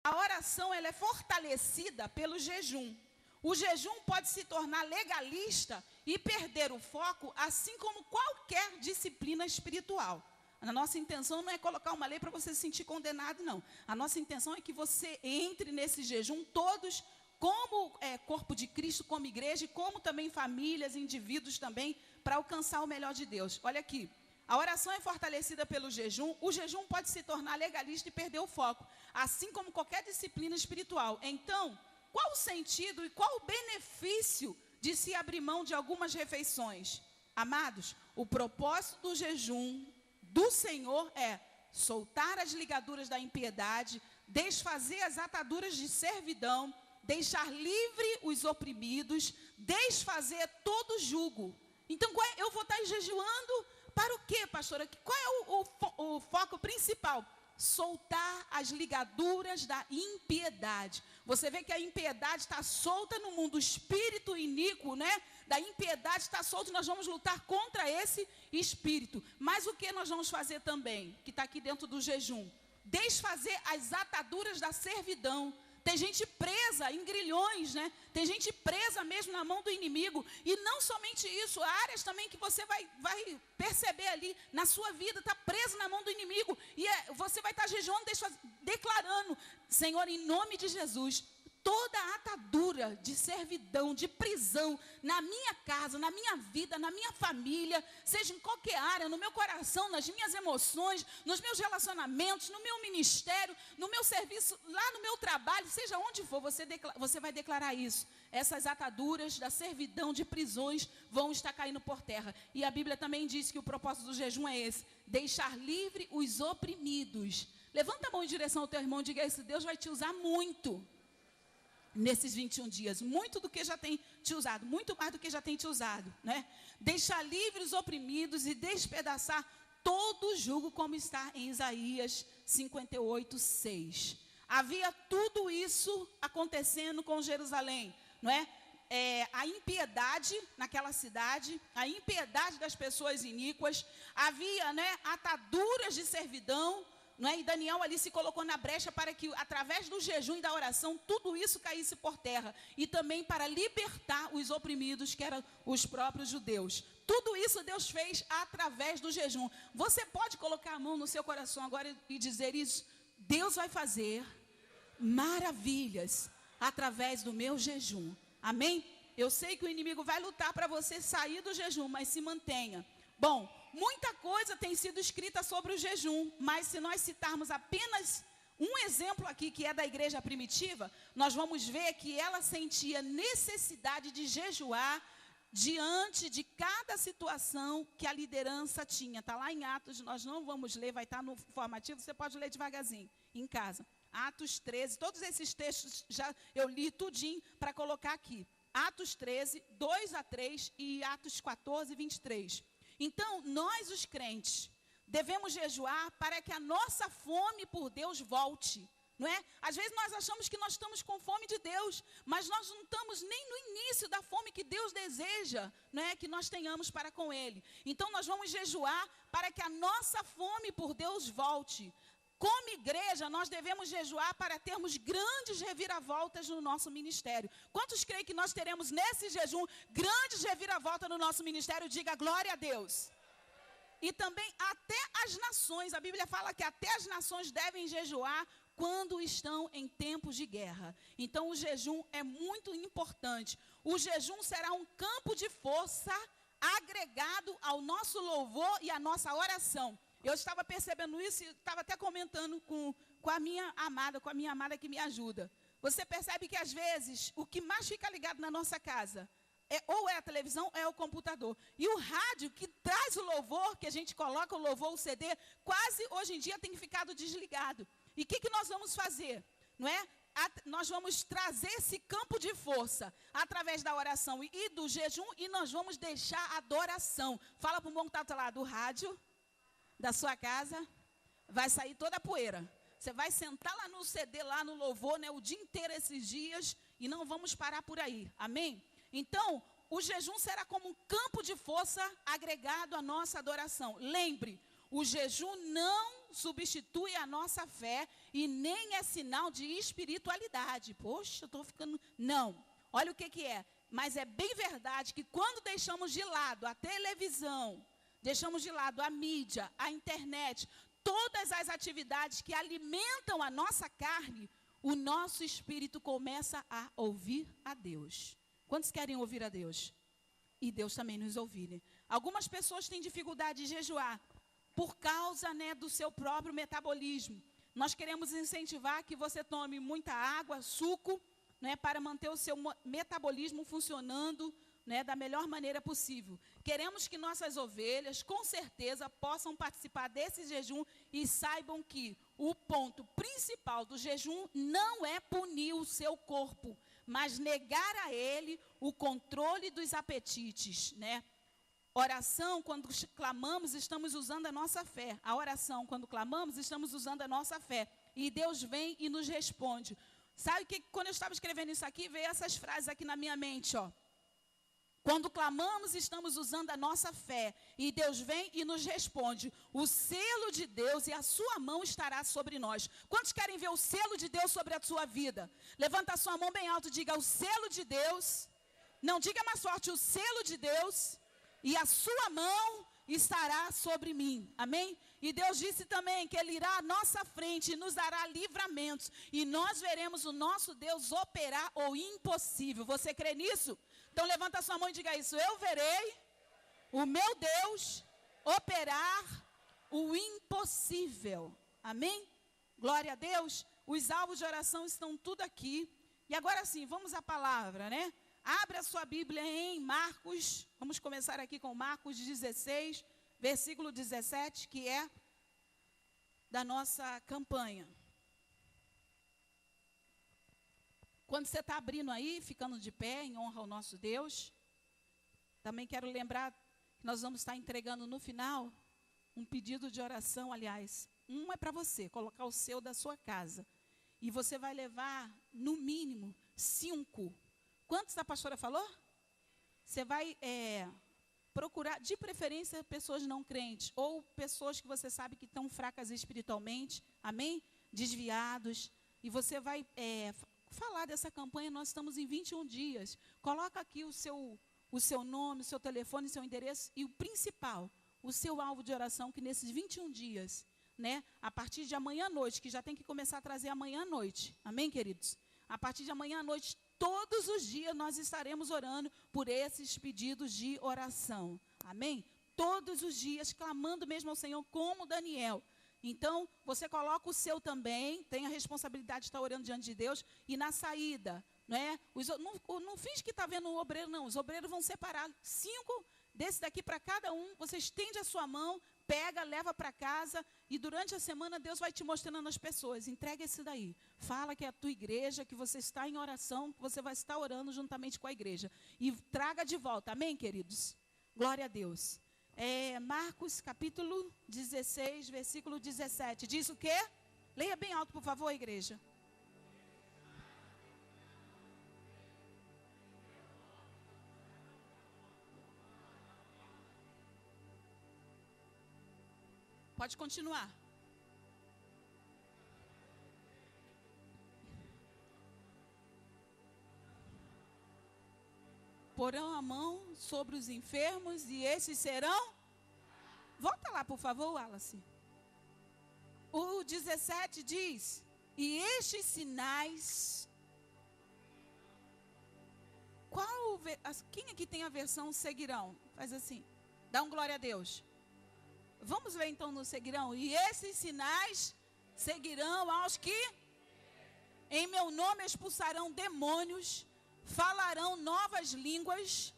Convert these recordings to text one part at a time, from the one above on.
a oração ela é fortalecida pelo jejum. O jejum pode se tornar legalista e perder o foco, assim como qualquer disciplina espiritual. A nossa intenção não é colocar uma lei para você se sentir condenado, não. A nossa intenção é que você entre nesse jejum, todos, como corpo de Cristo, como igreja, e como também famílias, indivíduos também, para alcançar o melhor de Deus. Olha aqui, a oração é fortalecida pelo jejum, o jejum pode se tornar legalista e perder o foco, assim como qualquer disciplina espiritual. Então, qual o sentido e qual o benefício de se abrir mão de algumas refeições? Amados, o propósito do jejum do Senhor é soltar as ligaduras da impiedade, desfazer as ataduras de servidão, deixar livre os oprimidos, desfazer todo jugo. Então, eu vou estar jejuando para o quê, pastora? Qual é o foco principal? Soltar as ligaduras da impiedade. Você vê que a impiedade está solta no mundo, o espírito iníquo, né? Da impiedade está solto, nós vamos lutar contra esse espírito. Mas o que nós vamos fazer também, que está aqui dentro do jejum? Desfazer as ataduras da servidão. Tem gente presa em grilhões, né? Tem gente presa mesmo na mão do inimigo. E não somente isso, há áreas também que você vai perceber ali na sua vida, está preso na mão do inimigo. E você vai estar jejuando, declarando: Senhor, em nome de Jesus, toda atadura de servidão, de prisão, na minha casa, na minha vida, na minha família, seja em qualquer área, no meu coração, nas minhas emoções, nos meus relacionamentos, no meu ministério, no meu serviço, lá no meu trabalho, seja onde for, você vai declarar isso. Essas ataduras da servidão, de prisões, vão estar caindo por terra. E a Bíblia também diz que o propósito do jejum é esse: deixar livre os oprimidos. Levanta a mão em direção ao teu irmão e diga: esse Deus vai te usar muito nesses 21 dias, muito do que já tem te usado, muito mais do que já tem te usado, né? Deixar livre os oprimidos e despedaçar todo o jugo, como está em Isaías 58:6. Havia tudo isso acontecendo com Jerusalém, não é? A impiedade naquela cidade, a impiedade das pessoas iníquas, havia, né, ataduras de servidão, não é? E Daniel ali se colocou na brecha para que, através do jejum e da oração, tudo isso caísse por terra. E também para libertar os oprimidos, que eram os próprios judeus. Tudo isso Deus fez através do jejum. Você pode colocar a mão no seu coração agora e dizer isso: Deus vai fazer maravilhas através do meu jejum. Amém? Eu sei que o inimigo vai lutar para você sair do jejum, mas se mantenha. Bom, muita coisa tem sido escrita sobre o jejum, mas se nós citarmos apenas um exemplo aqui, que é da igreja primitiva, nós vamos ver que ela sentia necessidade de jejuar diante de cada situação que a liderança tinha. Está lá em Atos, nós não vamos ler, vai estar no formativo, você pode ler devagarzinho, em casa. Atos 13, todos esses textos já eu li tudinho para colocar aqui. Atos 13, 2-3 e Atos 14, 23. Então, nós os crentes devemos jejuar para que a nossa fome por Deus volte, não é? Às vezes nós achamos que nós estamos com fome de Deus, mas nós não estamos nem no início da fome que Deus deseja, não é? Que nós tenhamos para com Ele. Então nós vamos jejuar para que a nossa fome por Deus volte. Como igreja, nós devemos jejuar para termos grandes reviravoltas no nosso ministério. Quantos creem que nós teremos nesse jejum grandes reviravoltas no nosso ministério? Diga glória a Deus. E também até as nações, a Bíblia fala que até as nações devem jejuar quando estão em tempos de guerra. Então o jejum é muito importante. O jejum será um campo de força agregado ao nosso louvor e à nossa oração. Eu estava percebendo isso e estava até comentando com a minha amada que me ajuda. Você percebe que às vezes o que mais fica ligado na nossa casa ou é a televisão ou é o computador. E o rádio que traz o louvor, que a gente coloca o louvor, o CD, quase hoje em dia tem ficado desligado. E o que nós vamos fazer? Não é? Nós vamos trazer esse campo de força através da oração e do jejum, e nós vamos deixar a adoração. Fala para o bom que está lá do rádio, da sua casa, vai sair toda a poeira. Você vai sentar lá no CD, lá no louvor, né, o dia inteiro esses dias, e não vamos parar por aí. Amém? Então, o jejum será como um campo de força agregado à nossa adoração. Lembre, o jejum não substitui a nossa fé e nem é sinal de espiritualidade. Poxa, eu estou ficando... Não, olha o que é. Mas é bem verdade que quando deixamos de lado a televisão, deixamos de lado a mídia, a internet, todas as atividades que alimentam a nossa carne, o nosso espírito começa a ouvir a Deus. Quantos querem ouvir a Deus? E Deus também nos ouvir, né? Algumas pessoas têm dificuldade de jejuar por causa, né, do seu próprio metabolismo. Nós queremos incentivar que você tome muita água, suco, né, para manter o seu metabolismo funcionando, né, da melhor maneira possível. Queremos que nossas ovelhas, com certeza, possam participar desse jejum e saibam que o ponto principal do jejum não é punir o seu corpo, mas negar a ele o controle dos apetites, né? Oração, quando clamamos, estamos usando a nossa fé. A oração, quando clamamos, estamos usando a nossa fé. E Deus vem e nos responde. Sabe que quando eu estava escrevendo isso aqui, veio essas frases aqui na minha mente, ó. Quando clamamos, estamos usando a nossa fé. E Deus vem e nos responde. O selo de Deus e a sua mão estará sobre nós. Quantos querem ver o selo de Deus sobre a sua vida? Levanta a sua mão bem alto e diga: o selo de Deus. Não, diga mais forte: o selo de Deus e a sua mão estará sobre mim. Amém? E Deus disse também que Ele irá à nossa frente e nos dará livramentos. E nós veremos o nosso Deus operar o impossível. Você crê nisso? Então levanta a sua mão e diga isso: eu verei o meu Deus operar o impossível. Amém? Glória a Deus. Os alvos de oração estão tudo aqui. E agora sim, vamos à palavra, né? Abra a sua Bíblia em Marcos. Vamos começar aqui com Marcos 16, versículo 17, que é da nossa campanha. Quando você está abrindo aí, ficando de pé, em honra ao nosso Deus, também quero lembrar que nós vamos estar entregando no final um pedido de oração, aliás, um é para você, colocar o seu da sua casa. E você vai levar, no mínimo, 5. Quantos a pastora falou? Você vai procurar, de preferência, pessoas não crentes, ou pessoas que você sabe que estão fracas espiritualmente, amém? Desviados, e você vai falar dessa campanha. Nós estamos em 21 dias, coloca aqui o seu nome, o seu telefone, o seu endereço, e o principal, o seu alvo de oração, que nesses 21 dias, né, a partir de amanhã à noite, que já tem que começar a trazer amanhã à noite, amém, queridos? A partir de amanhã à noite, todos os dias nós estaremos orando por esses pedidos de oração. Amém? Todos os dias, clamando mesmo ao Senhor, como Daniel. Então, você coloca o seu também, tem a responsabilidade de estar orando diante de Deus. E na saída, né? Não finge que está vendo um obreiro, não. Os obreiros vão separar 5 desse daqui para cada um. Você estende a sua mão, pega, leva para casa, e durante a semana Deus vai te mostrando as pessoas. Entrega esse daí. Fala que é a tua igreja, que você está em oração, que você vai estar orando juntamente com a igreja. E traga de volta. Amém, queridos? Glória a Deus. Marcos capítulo 16, versículo 17. Diz o quê? Leia bem alto, por favor, igreja. Pode continuar. Porão a mão sobre os enfermos e esses serão... Volta lá, por favor, Wallace. O 17 diz: e estes sinais... Quem aqui tem a versão seguirão? Faz assim. Dá um glória a Deus. Vamos ver então no seguirão. E esses sinais seguirão aos que em meu nome expulsarão demônios, falarão novas línguas,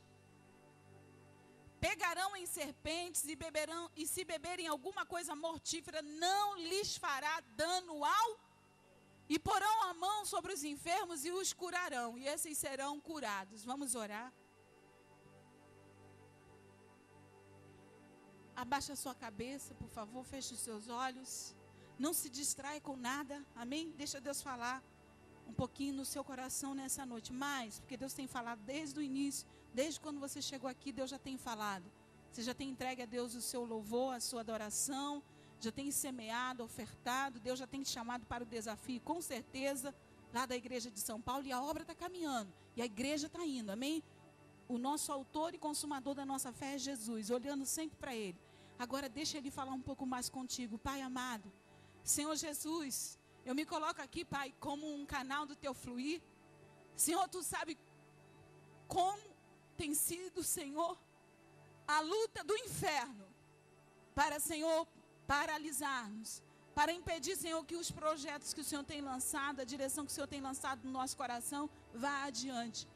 pegarão em serpentes e se beberem alguma coisa mortífera, não lhes fará dano e porão a mão sobre os enfermos e os curarão, e esses serão curados. Vamos orar. Abaixa a sua cabeça, por favor, feche os seus olhos. Não se distrai com nada, amém? Deixa Deus falar um pouquinho no seu coração nessa noite. Mas, porque Deus tem falado desde o início, desde quando você chegou aqui, Deus já tem falado. Você já tem entregue a Deus o seu louvor, a sua adoração. já tem semeado, ofertado, Deus já tem te chamado para o desafio, com certeza, lá da igreja de São Paulo, e a obra está caminhando, e a igreja está indo, amém? O nosso autor e consumador da nossa fé é Jesus, olhando sempre para Ele. Agora deixa Ele falar um pouco mais contigo. Pai amado, Senhor Jesus, eu me coloco aqui, Pai, como um canal do Teu fluir. Senhor, Tu sabe como tem sido, Senhor, a luta do inferno para, Senhor, paralisar-nos, para impedir, Senhor, que os projetos que o Senhor tem lançado, a direção que o Senhor tem lançado no nosso coração, vá adiante.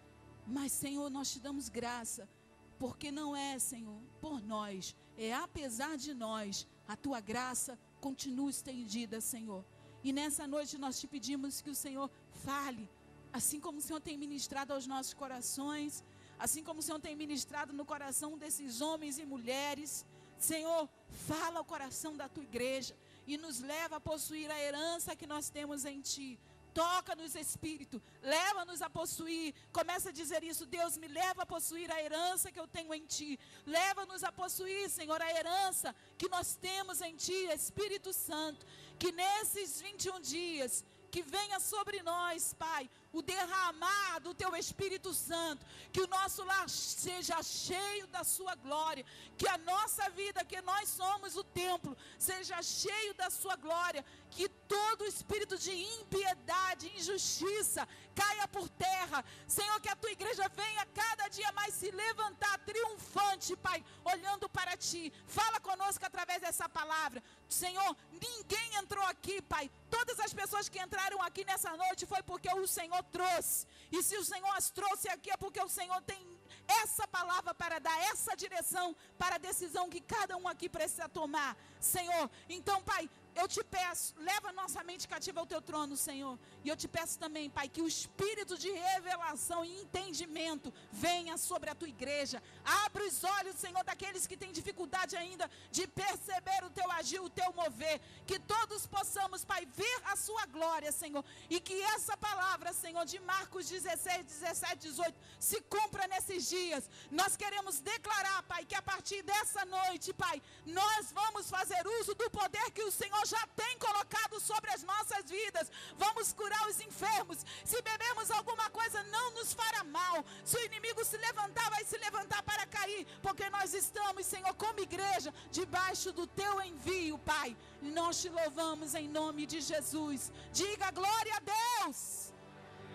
Mas, Senhor, nós te damos graça, porque não é, Senhor, por nós, é apesar de nós, a tua graça continua estendida, Senhor. E nessa noite nós te pedimos que o Senhor fale, assim como o Senhor tem ministrado aos nossos corações, assim como o Senhor tem ministrado no coração desses homens e mulheres. Senhor, fala ao coração da tua igreja e nos leva a possuir a herança que nós temos em ti. Toca-nos, Espírito, leva-nos a possuir. Começa a dizer isso: Deus, me leva a possuir a herança que eu tenho em ti. Leva-nos a possuir, Senhor, a herança que nós temos em ti, Espírito Santo. Que nesses 21 dias, que venha sobre nós, Pai, o derramar do Teu Espírito Santo, que o nosso lar seja cheio da Sua glória, que a nossa vida, que nós somos o templo, seja cheio da Sua glória, que todo espírito de impiedade, injustiça, caia por terra. Senhor, que a Tua igreja venha cada dia mais se levantar triunfante, Pai, olhando para Ti. Fala conosco através dessa palavra. Senhor, ninguém entrou aqui, Pai, todas as pessoas que entraram aqui nessa noite foi porque o Senhor trouxe, e se o Senhor as trouxe aqui é porque o Senhor tem essa palavra para dar, essa direção para a decisão que cada um aqui precisa tomar, Senhor. Então, Pai, eu te peço, leva nossa mente cativa ao Teu trono, Senhor. E eu te peço também, Pai, que o espírito de revelação e entendimento venha sobre a Tua igreja. Abre os olhos, Senhor, daqueles que têm dificuldade ainda de perceber o Teu agir, o Teu mover. Que todos possamos, Pai, ver a Sua glória, Senhor. E que essa palavra, Senhor, de Marcos 16, 17, 18, se cumpra nesses dias. Nós queremos declarar, Pai, que a partir dessa noite, Pai, nós vamos fazer uso do poder que o Senhor já tem colocado sobre as nossas vidas. Vamos curar os enfermos. Se bebermos alguma coisa, não nos fará mal. Se o inimigo se levantar, vai se levantar para cair, porque nós estamos, Senhor, como igreja, debaixo do Teu envio, Pai. Nós te louvamos em nome de Jesus. Diga glória a Deus.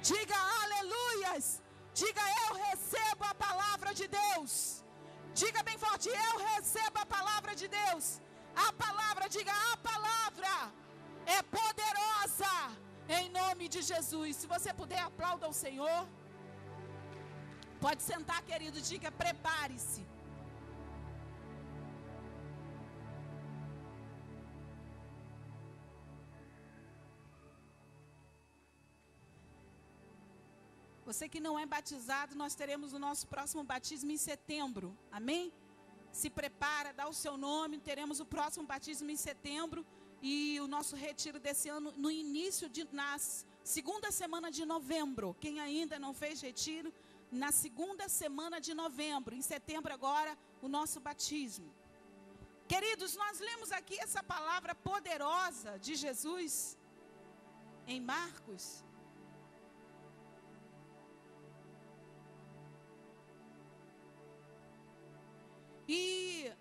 Diga aleluias. Diga eu recebo a palavra de Deus. Diga bem forte, eu recebo a palavra de Deus. A palavra, diga, a palavra é poderosa, em nome de Jesus. Se você puder, aplauda ao Senhor. Pode sentar, querido, diga, prepare-se. Você que não é batizado, nós teremos o nosso próximo batismo em setembro, amém? Se prepara, dá o seu nome, teremos o próximo batismo em setembro e o nosso retiro desse ano no início na segunda semana de novembro. Quem ainda não fez retiro, na segunda semana de novembro, em setembro agora, o nosso batismo. Queridos, nós lemos aqui essa palavra poderosa de Jesus em Marcos. E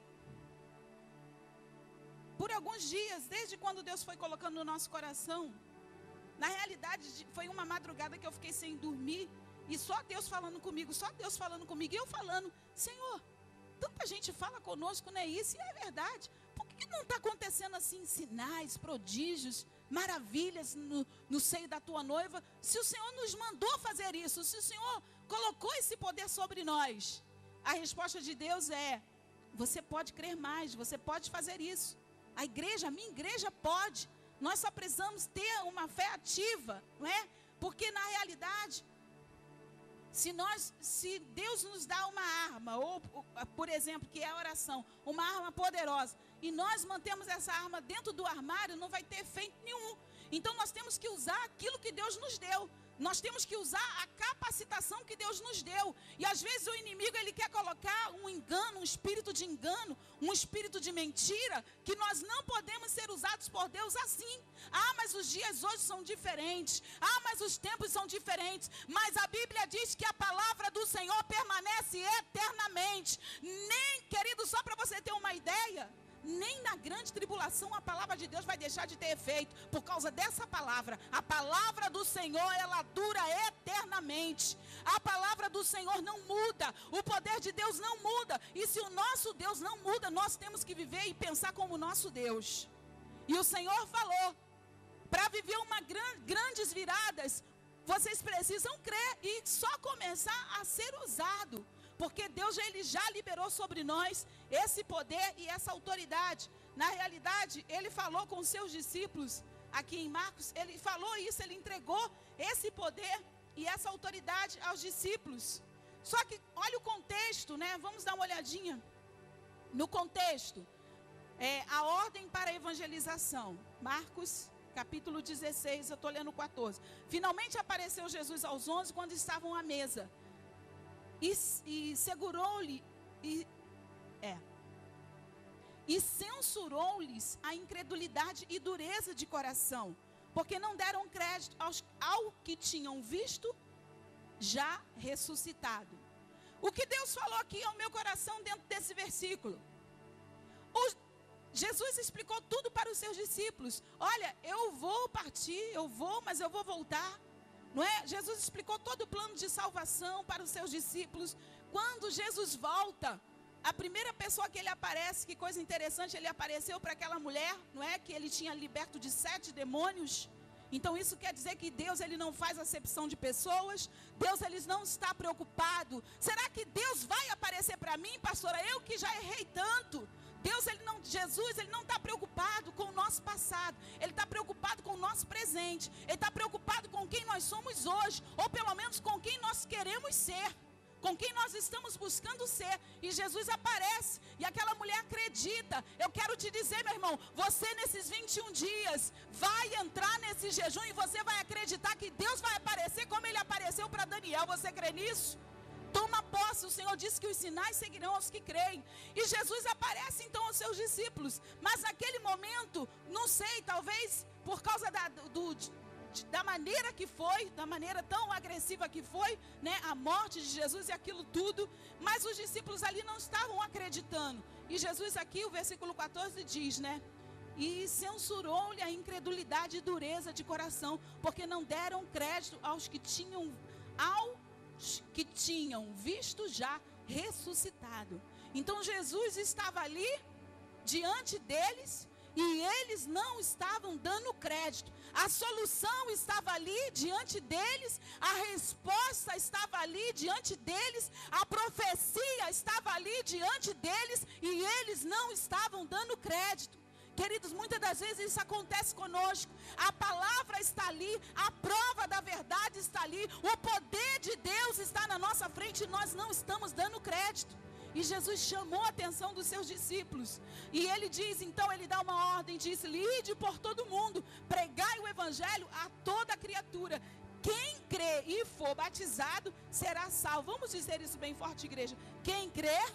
por alguns dias, desde quando Deus foi colocando no nosso coração, na realidade foi uma madrugada que eu fiquei sem dormir, e só Deus falando comigo, e eu falando, Senhor, tanta gente fala conosco, não é isso? E é verdade. Por que não está acontecendo assim sinais, prodígios, maravilhas no seio da tua noiva? Se o Senhor nos mandou fazer isso, se o Senhor colocou esse poder sobre nós, a resposta de Deus é: você pode crer mais, você pode fazer isso. A igreja, a minha igreja pode. Nós só precisamos ter uma fé ativa, não é? Porque na realidade, se Deus nos dá uma arma, ou por exemplo, que é a oração, uma arma poderosa, e nós mantemos essa arma dentro do armário, não vai ter efeito nenhum. Então nós temos que usar aquilo que Deus nos deu. Nós temos que usar a capacitação que Deus nos deu. E às vezes o inimigo, ele quer colocar um engano, um espírito de engano, um espírito de mentira, que nós não podemos ser usados por Deus assim. Ah, mas os dias hoje são diferentes. Ah, mas os tempos são diferentes. Mas a Bíblia diz que a palavra do Senhor permanece eternamente. Nem, querido, só para você ter uma ideia, nem na grande tribulação a palavra de Deus vai deixar de ter efeito por causa dessa palavra. A palavra do Senhor, ela dura eternamente. A palavra do Senhor não muda. O poder de Deus não muda. E se o nosso Deus não muda, nós temos que viver e pensar como o nosso Deus. E o Senhor falou, para viver grandes viradas, vocês precisam crer e só começar a ser usado. Porque Deus, ele já liberou sobre nós esse poder e essa autoridade. Na realidade, ele falou com seus discípulos, aqui em Marcos, ele falou isso, ele entregou esse poder e essa autoridade aos discípulos. Só que, olha o contexto, né? Vamos dar uma olhadinha no contexto. A ordem para a evangelização. Marcos, capítulo 16, eu estou lendo 14. Finalmente apareceu Jesus aos 11 quando estavam à mesa. E segurou-lhe, e censurou-lhes a incredulidade e dureza de coração, porque não deram crédito ao que tinham visto já ressuscitado. O que Deus falou aqui ao meu coração dentro desse versículo? Jesus explicou tudo para os seus discípulos. Olha, eu vou partir, mas eu vou voltar. Não é? Jesus explicou todo o plano de salvação para os seus discípulos. Quando Jesus volta, a primeira pessoa que ele aparece, que coisa interessante, ele apareceu para aquela mulher, não é? Que ele tinha liberto de 7 demônios. Então isso quer dizer que Deus, ele não faz acepção de pessoas. Deus, ele não está preocupado. Será que Deus vai aparecer para mim, pastora? Eu que já errei tanto. Jesus, ele não está preocupado com o nosso passado. Ele está preocupado com o nosso presente. Ele está preocupado com quem nós somos hoje, ou pelo menos com quem nós queremos ser, com quem nós estamos buscando ser. E Jesus aparece, e aquela mulher acredita. Eu quero te dizer, meu irmão, você nesses 21 dias vai entrar nesse jejum e você vai acreditar que Deus vai aparecer como ele apareceu para Daniel. Você crê nisso? Toma posse, o Senhor disse que os sinais seguirão aos que creem. E Jesus aparece então aos seus discípulos. Mas naquele momento, não sei, talvez por causa da maneira que foi, da maneira tão agressiva que foi, né, a morte de Jesus e aquilo tudo. Mas os discípulos ali não estavam acreditando. E Jesus aqui, o versículo 14 diz, né? E censurou-lhe a incredulidade e dureza de coração, porque não deram crédito aos que tinham visto já ressuscitado. Então Jesus estava ali diante deles e eles não estavam dando crédito. A solução estava ali diante deles, a resposta estava ali diante deles, a profecia estava ali diante deles e eles não estavam dando crédito. Queridos, muitas das vezes isso acontece conosco. A palavra está ali, a prova da verdade está ali, o poder de Deus está na nossa frente e nós não estamos dando crédito. E Jesus chamou a atenção dos seus discípulos. E ele diz, então ele dá uma ordem, diz, ide por todo mundo, pregai o evangelho a toda criatura. Quem crê e for batizado será salvo. Vamos dizer isso bem forte, igreja. Quem crer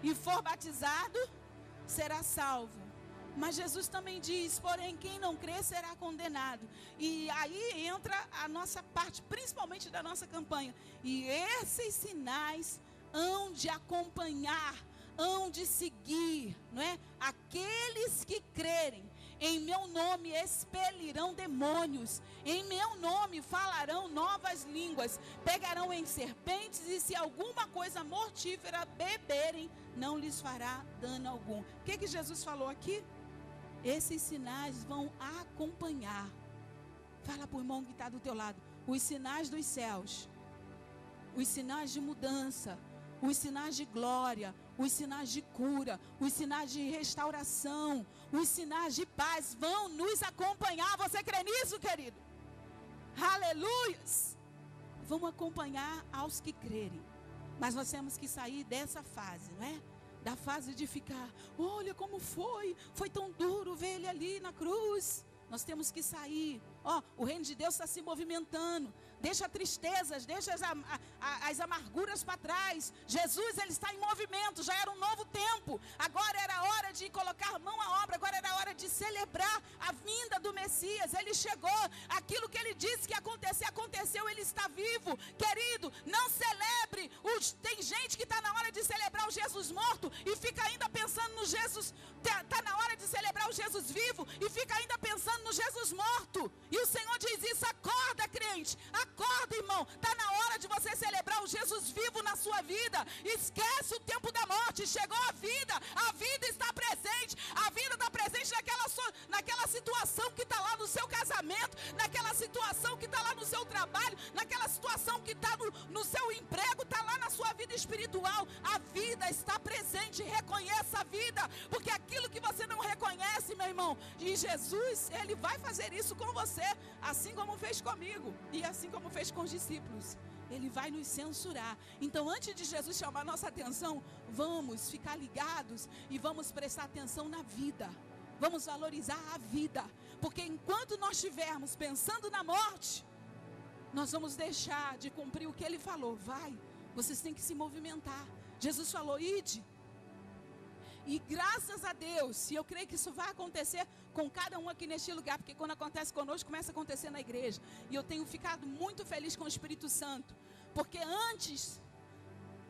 e for batizado será salvo. Mas Jesus também diz, porém, quem não crê será condenado. E aí entra a nossa parte, principalmente da nossa campanha. E esses sinais hão de acompanhar, hão de seguir, não é? Aqueles que crerem. Em meu nome expelirão demônios, em meu nome falarão novas línguas, pegarão em serpentes e se alguma coisa mortífera beberem, não lhes fará dano algum. O que Jesus falou aqui? Esses sinais vão acompanhar. Fala para o irmão que está do teu lado. Os sinais dos céus, os sinais de mudança, os sinais de glória, os sinais de cura, os sinais de restauração, os sinais de paz vão nos acompanhar. Você crê nisso, querido? Aleluias! Vão acompanhar aos que crerem. Mas nós temos que sair dessa fase, não é? Da fase de ficar, olha como foi tão duro ver ele ali na cruz. Nós temos que sair, O reino de Deus está se movimentando. Deixa tristezas, deixa as amarguras para trás. Jesus, ele está em movimento. Já era um novo tempo. Agora era hora de colocar mão à obra. Agora era hora de celebrar a vinda do Messias. Ele chegou. Aquilo que ele disse que ia acontecer, aconteceu. Ele está vivo. Querido, não celebre. Tem gente que está na hora de celebrar o Jesus morto e fica ainda pensando no Jesus. Está na hora de celebrar o Jesus vivo e fica ainda pensando no Jesus morto. E o Senhor diz isso: acorda, crente, acorda, irmão. Está na hora de você celebrar o Jesus vivo na sua vida. Esquece o tempo da morte, chegou a vida está presente. A vida está presente naquela situação que está lá no seu casamento, naquela situação que está lá no seu trabalho, naquela situação que está no seu emprego, está lá na sua vida espiritual. A vida está presente, reconheça a vida, porque aquilo que você não reconhece, meu irmão, e Jesus, ele vai fazer isso com você, assim como fez comigo, e assim como fez com os discípulos. Ele vai nos censurar. Então, antes de Jesus chamar nossa atenção, vamos ficar ligados e vamos prestar atenção na vida. Vamos valorizar a vida, porque enquanto nós estivermos pensando na morte, nós vamos deixar de cumprir o que ele falou. Vocês têm que se movimentar. Jesus falou: ide. E graças a Deus, e eu creio que isso vai acontecer com cada um aqui neste lugar, porque quando acontece conosco, começa a acontecer na igreja. E eu tenho ficado muito feliz com o Espírito Santo, porque antes,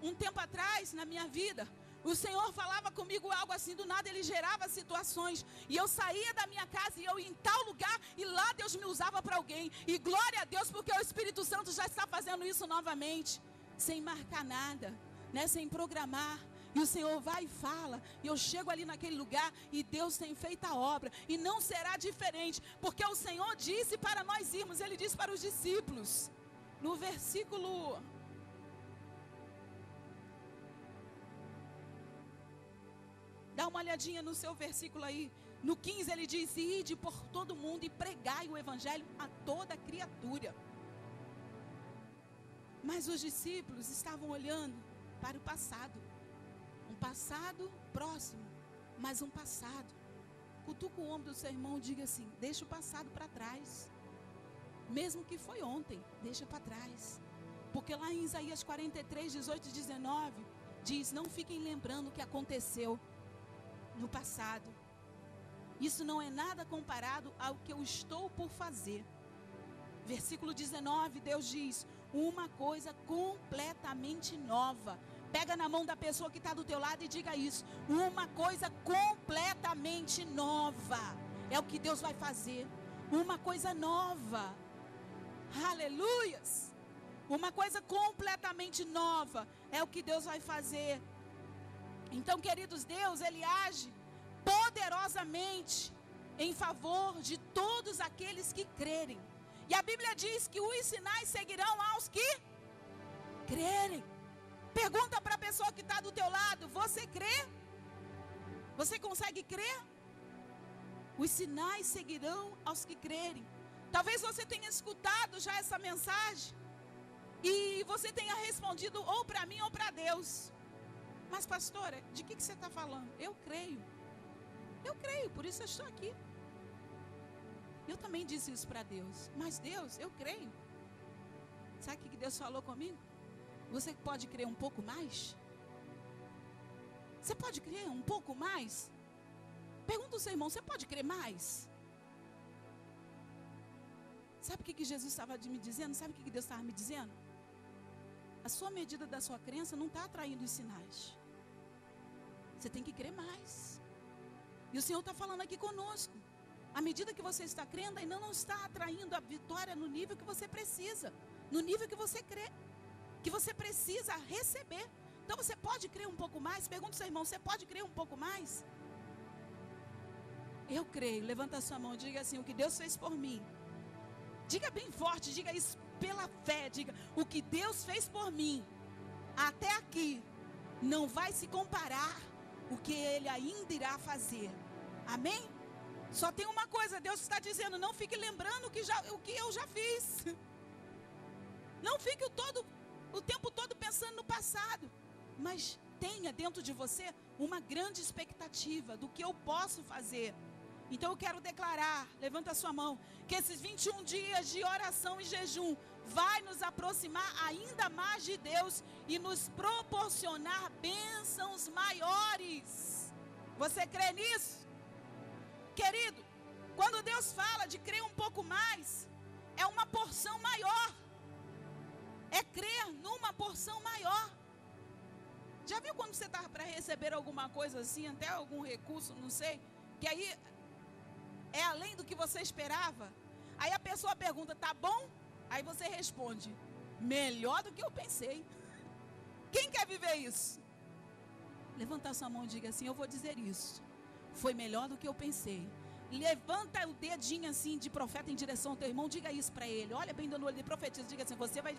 um tempo atrás, na minha vida, o Senhor falava comigo algo assim, do nada ele gerava situações, e eu saía da minha casa e eu ia em tal lugar, e lá Deus me usava para alguém. E glória a Deus, porque o Espírito Santo já está fazendo isso novamente, sem marcar nada, né, sem programar. E o Senhor vai e fala, e eu chego ali naquele lugar, e Deus tem feito a obra, e não será diferente, porque o Senhor disse para nós irmos, ele disse para os discípulos, no versículo... Dá uma olhadinha no seu versículo aí, no 15 ele diz: ide por todo mundo e pregai o evangelho a toda criatura. Mas os discípulos estavam olhando para o passado. Um passado próximo, mas um passado. Cutuca o ombro do seu irmão e diga assim: deixa o passado para trás. Mesmo que foi ontem, deixa para trás. Porque lá em Isaías 43, 18 e 19, diz: não fiquem lembrando o que aconteceu no passado. Isso não é nada comparado ao que eu estou por fazer. Versículo 19, Deus diz: uma coisa completamente nova. Pega na mão da pessoa que está do teu lado e diga isso: uma coisa completamente nova. É o que Deus vai fazer. Uma coisa nova. Aleluias. Uma coisa completamente nova. É o que Deus vai fazer. Então, queridos, Deus, ele age poderosamente em favor de todos aqueles que crerem. E a Bíblia diz que os sinais seguirão aos que crerem. Pergunta para a pessoa que está do teu lado: você crê? Você consegue crer? Os sinais seguirão aos que crerem. Talvez você tenha escutado já essa mensagem e você tenha respondido ou para mim ou para Deus. Mas pastora, de que você está falando? Eu creio, por isso eu estou aqui. Eu também disse isso para Deus. Mas Deus, eu creio. Sabe o que Deus falou comigo? Você pode crer um pouco mais? Você pode crer um pouco mais? Pergunta ao seu irmão: você pode crer mais? Sabe o que Jesus estava me dizendo? Sabe o que Deus estava me dizendo? A sua medida da sua crença não está atraindo os sinais. Você tem que crer mais. E o Senhor está falando aqui conosco. À medida que você está crendo, ainda não está atraindo a vitória no nível que você precisa. No nível que você crê. Que você precisa receber. Então você pode crer um pouco mais? Pergunta ao seu irmão: você pode crer um pouco mais? Eu creio. Levanta a sua mão e diga assim: o que Deus fez por mim. Diga bem forte, diga isso pela fé. Diga: o que Deus fez por mim até aqui não vai se comparar o que Ele ainda irá fazer. Amém? Só tem uma coisa, Deus está dizendo: não fique lembrando o que eu já fiz. Não fique o tempo todo pensando no passado. Mas tenha dentro de você uma grande expectativa do que eu posso fazer. Então eu quero declarar, levanta a sua mão, que esses 21 dias de oração e jejum vai nos aproximar ainda mais de Deus e nos proporcionar bênçãos maiores. Você crê nisso? Querido, quando Deus fala de crer um pouco mais, é uma porção maior. É crer numa porção maior. Já viu quando você está para receber alguma coisa assim, até algum recurso, não sei, que aí é além do que você esperava? Aí a pessoa pergunta, tá bom? Aí você responde, melhor do que eu pensei. Quem quer viver isso? Levanta a sua mão e diga assim, eu vou dizer isso. Foi melhor do que eu pensei. Levanta o dedinho assim de profeta em direção ao teu irmão, diga isso para ele. Olha bem no olho de profetiza, diga assim, você vai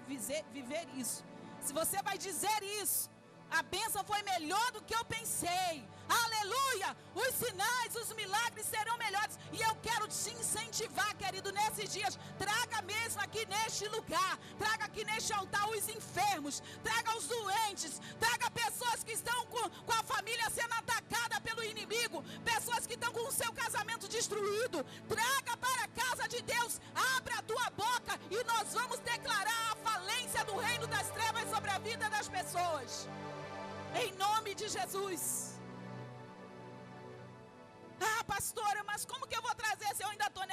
viver isso. Se você vai dizer isso, a bênção foi melhor do que eu pensei. Aleluia! Os sinais, os milagres serão melhores. E eu quero te incentivar, querido, nesses dias. Traga mesmo aqui neste lugar. Traga aqui neste altar os enfermos. Traga os doentes. Traga pessoas que estão com a família sendo atacada pelo inimigo. Pessoas que estão com o seu casamento destruído. Traga para a casa de Deus. Abra a tua boca e nós vamos declarar a falência do reino das trevas sobre a vida das pessoas. Em nome de Jesus. Ah, pastora, mas como que eu vou trazer se eu ainda estou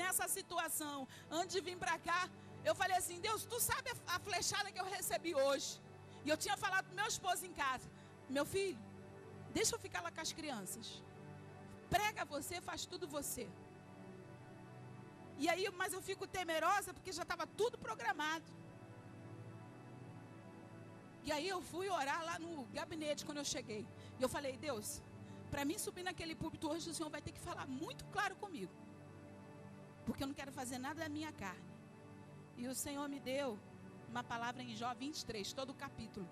nessa situação? Antes de vir para cá, eu falei assim, Deus, tu sabe a flechada que eu recebi hoje? E eu tinha falado para meu esposo em casa, meu filho, deixa eu ficar lá com as crianças. Prega você, faz tudo você. E aí, mas eu fico temerosa porque já estava tudo programado. E aí eu fui orar lá no gabinete quando eu cheguei. E eu falei, Deus, para mim subir naquele púlpito hoje, o Senhor vai ter que falar muito claro comigo. Porque eu não quero fazer nada da minha carne. E o Senhor me deu uma palavra em Jó 23, todo o capítulo.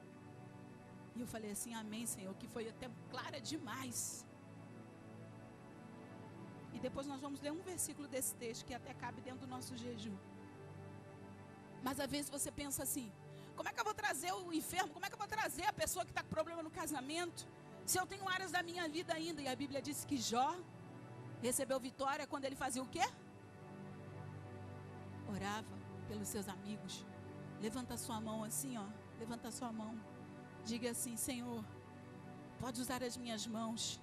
E eu falei assim, amém, Senhor, que foi até clara demais. E depois nós vamos ler um versículo desse texto, que até cabe dentro do nosso jejum. Mas às vezes você pensa assim, como é que eu vou trazer o enfermo? Como é que eu vou trazer a pessoa que está com problema no casamento? Se eu tenho áreas da minha vida ainda. E a Bíblia diz que Jó recebeu vitória quando ele fazia o quê? Orava pelos seus amigos. Levanta a sua mão assim, ó. Levanta a sua mão. Diga assim, Senhor, pode usar as minhas mãos.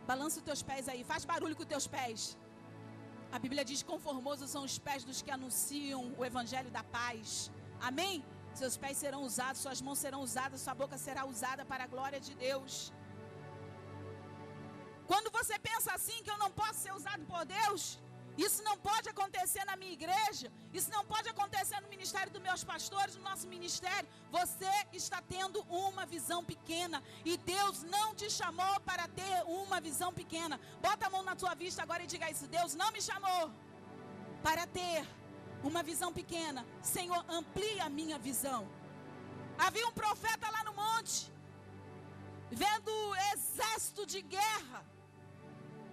Balança os teus pés aí. Faz barulho com os teus pés. A Bíblia diz, conformosos são os pés dos que anunciam o evangelho da paz. Amém? Seus pés serão usados, suas mãos serão usadas, sua boca será usada para a glória de Deus. Quando você pensa assim, que eu não posso ser usado por Deus, isso não pode acontecer na minha igreja, isso não pode acontecer no ministério dos meus pastores, no nosso ministério, você está tendo uma visão pequena, e Deus não te chamou para ter uma visão pequena. Bota a mão na tua vista agora e diga isso, Deus não me chamou para ter uma visão pequena. Senhor, amplia a minha visão. Havia um profeta lá no monte, vendo exército de guerra,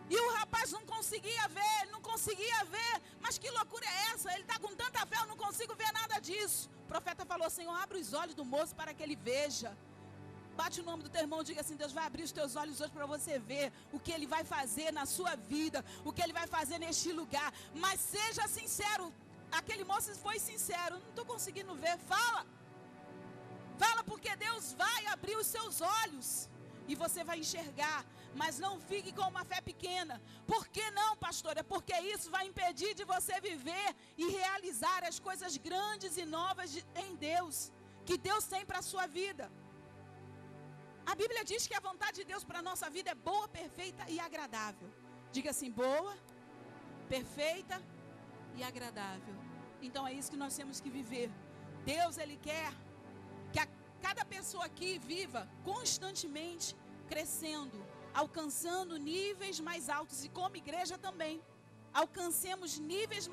e o rapaz não conseguia ver, mas que loucura é essa? Ele está com tanta fé, eu não consigo ver nada disso. O profeta falou, Senhor, abre os olhos do moço para que ele veja. Bate o nome do teu irmão e diga assim, Deus vai abrir os teus olhos hoje para você ver o que Ele vai fazer na sua vida, o que Ele vai fazer neste lugar. Mas seja sincero. Aquele moço foi sincero, não estou conseguindo ver, fala porque Deus vai abrir os seus olhos e você vai enxergar, mas não fique com uma fé pequena. Por que não, pastora? Porque isso vai impedir de você viver e realizar as coisas grandes e novas em Deus, que Deus tem para a sua vida. A Bíblia diz que a vontade de Deus para a nossa vida é boa, perfeita e agradável. Diga assim, boa, perfeita e agradável. Então é isso que nós temos que viver. Deus, Ele quer que cada pessoa aqui viva constantemente crescendo, alcançando níveis mais altos, e como igreja também alcancemos níveis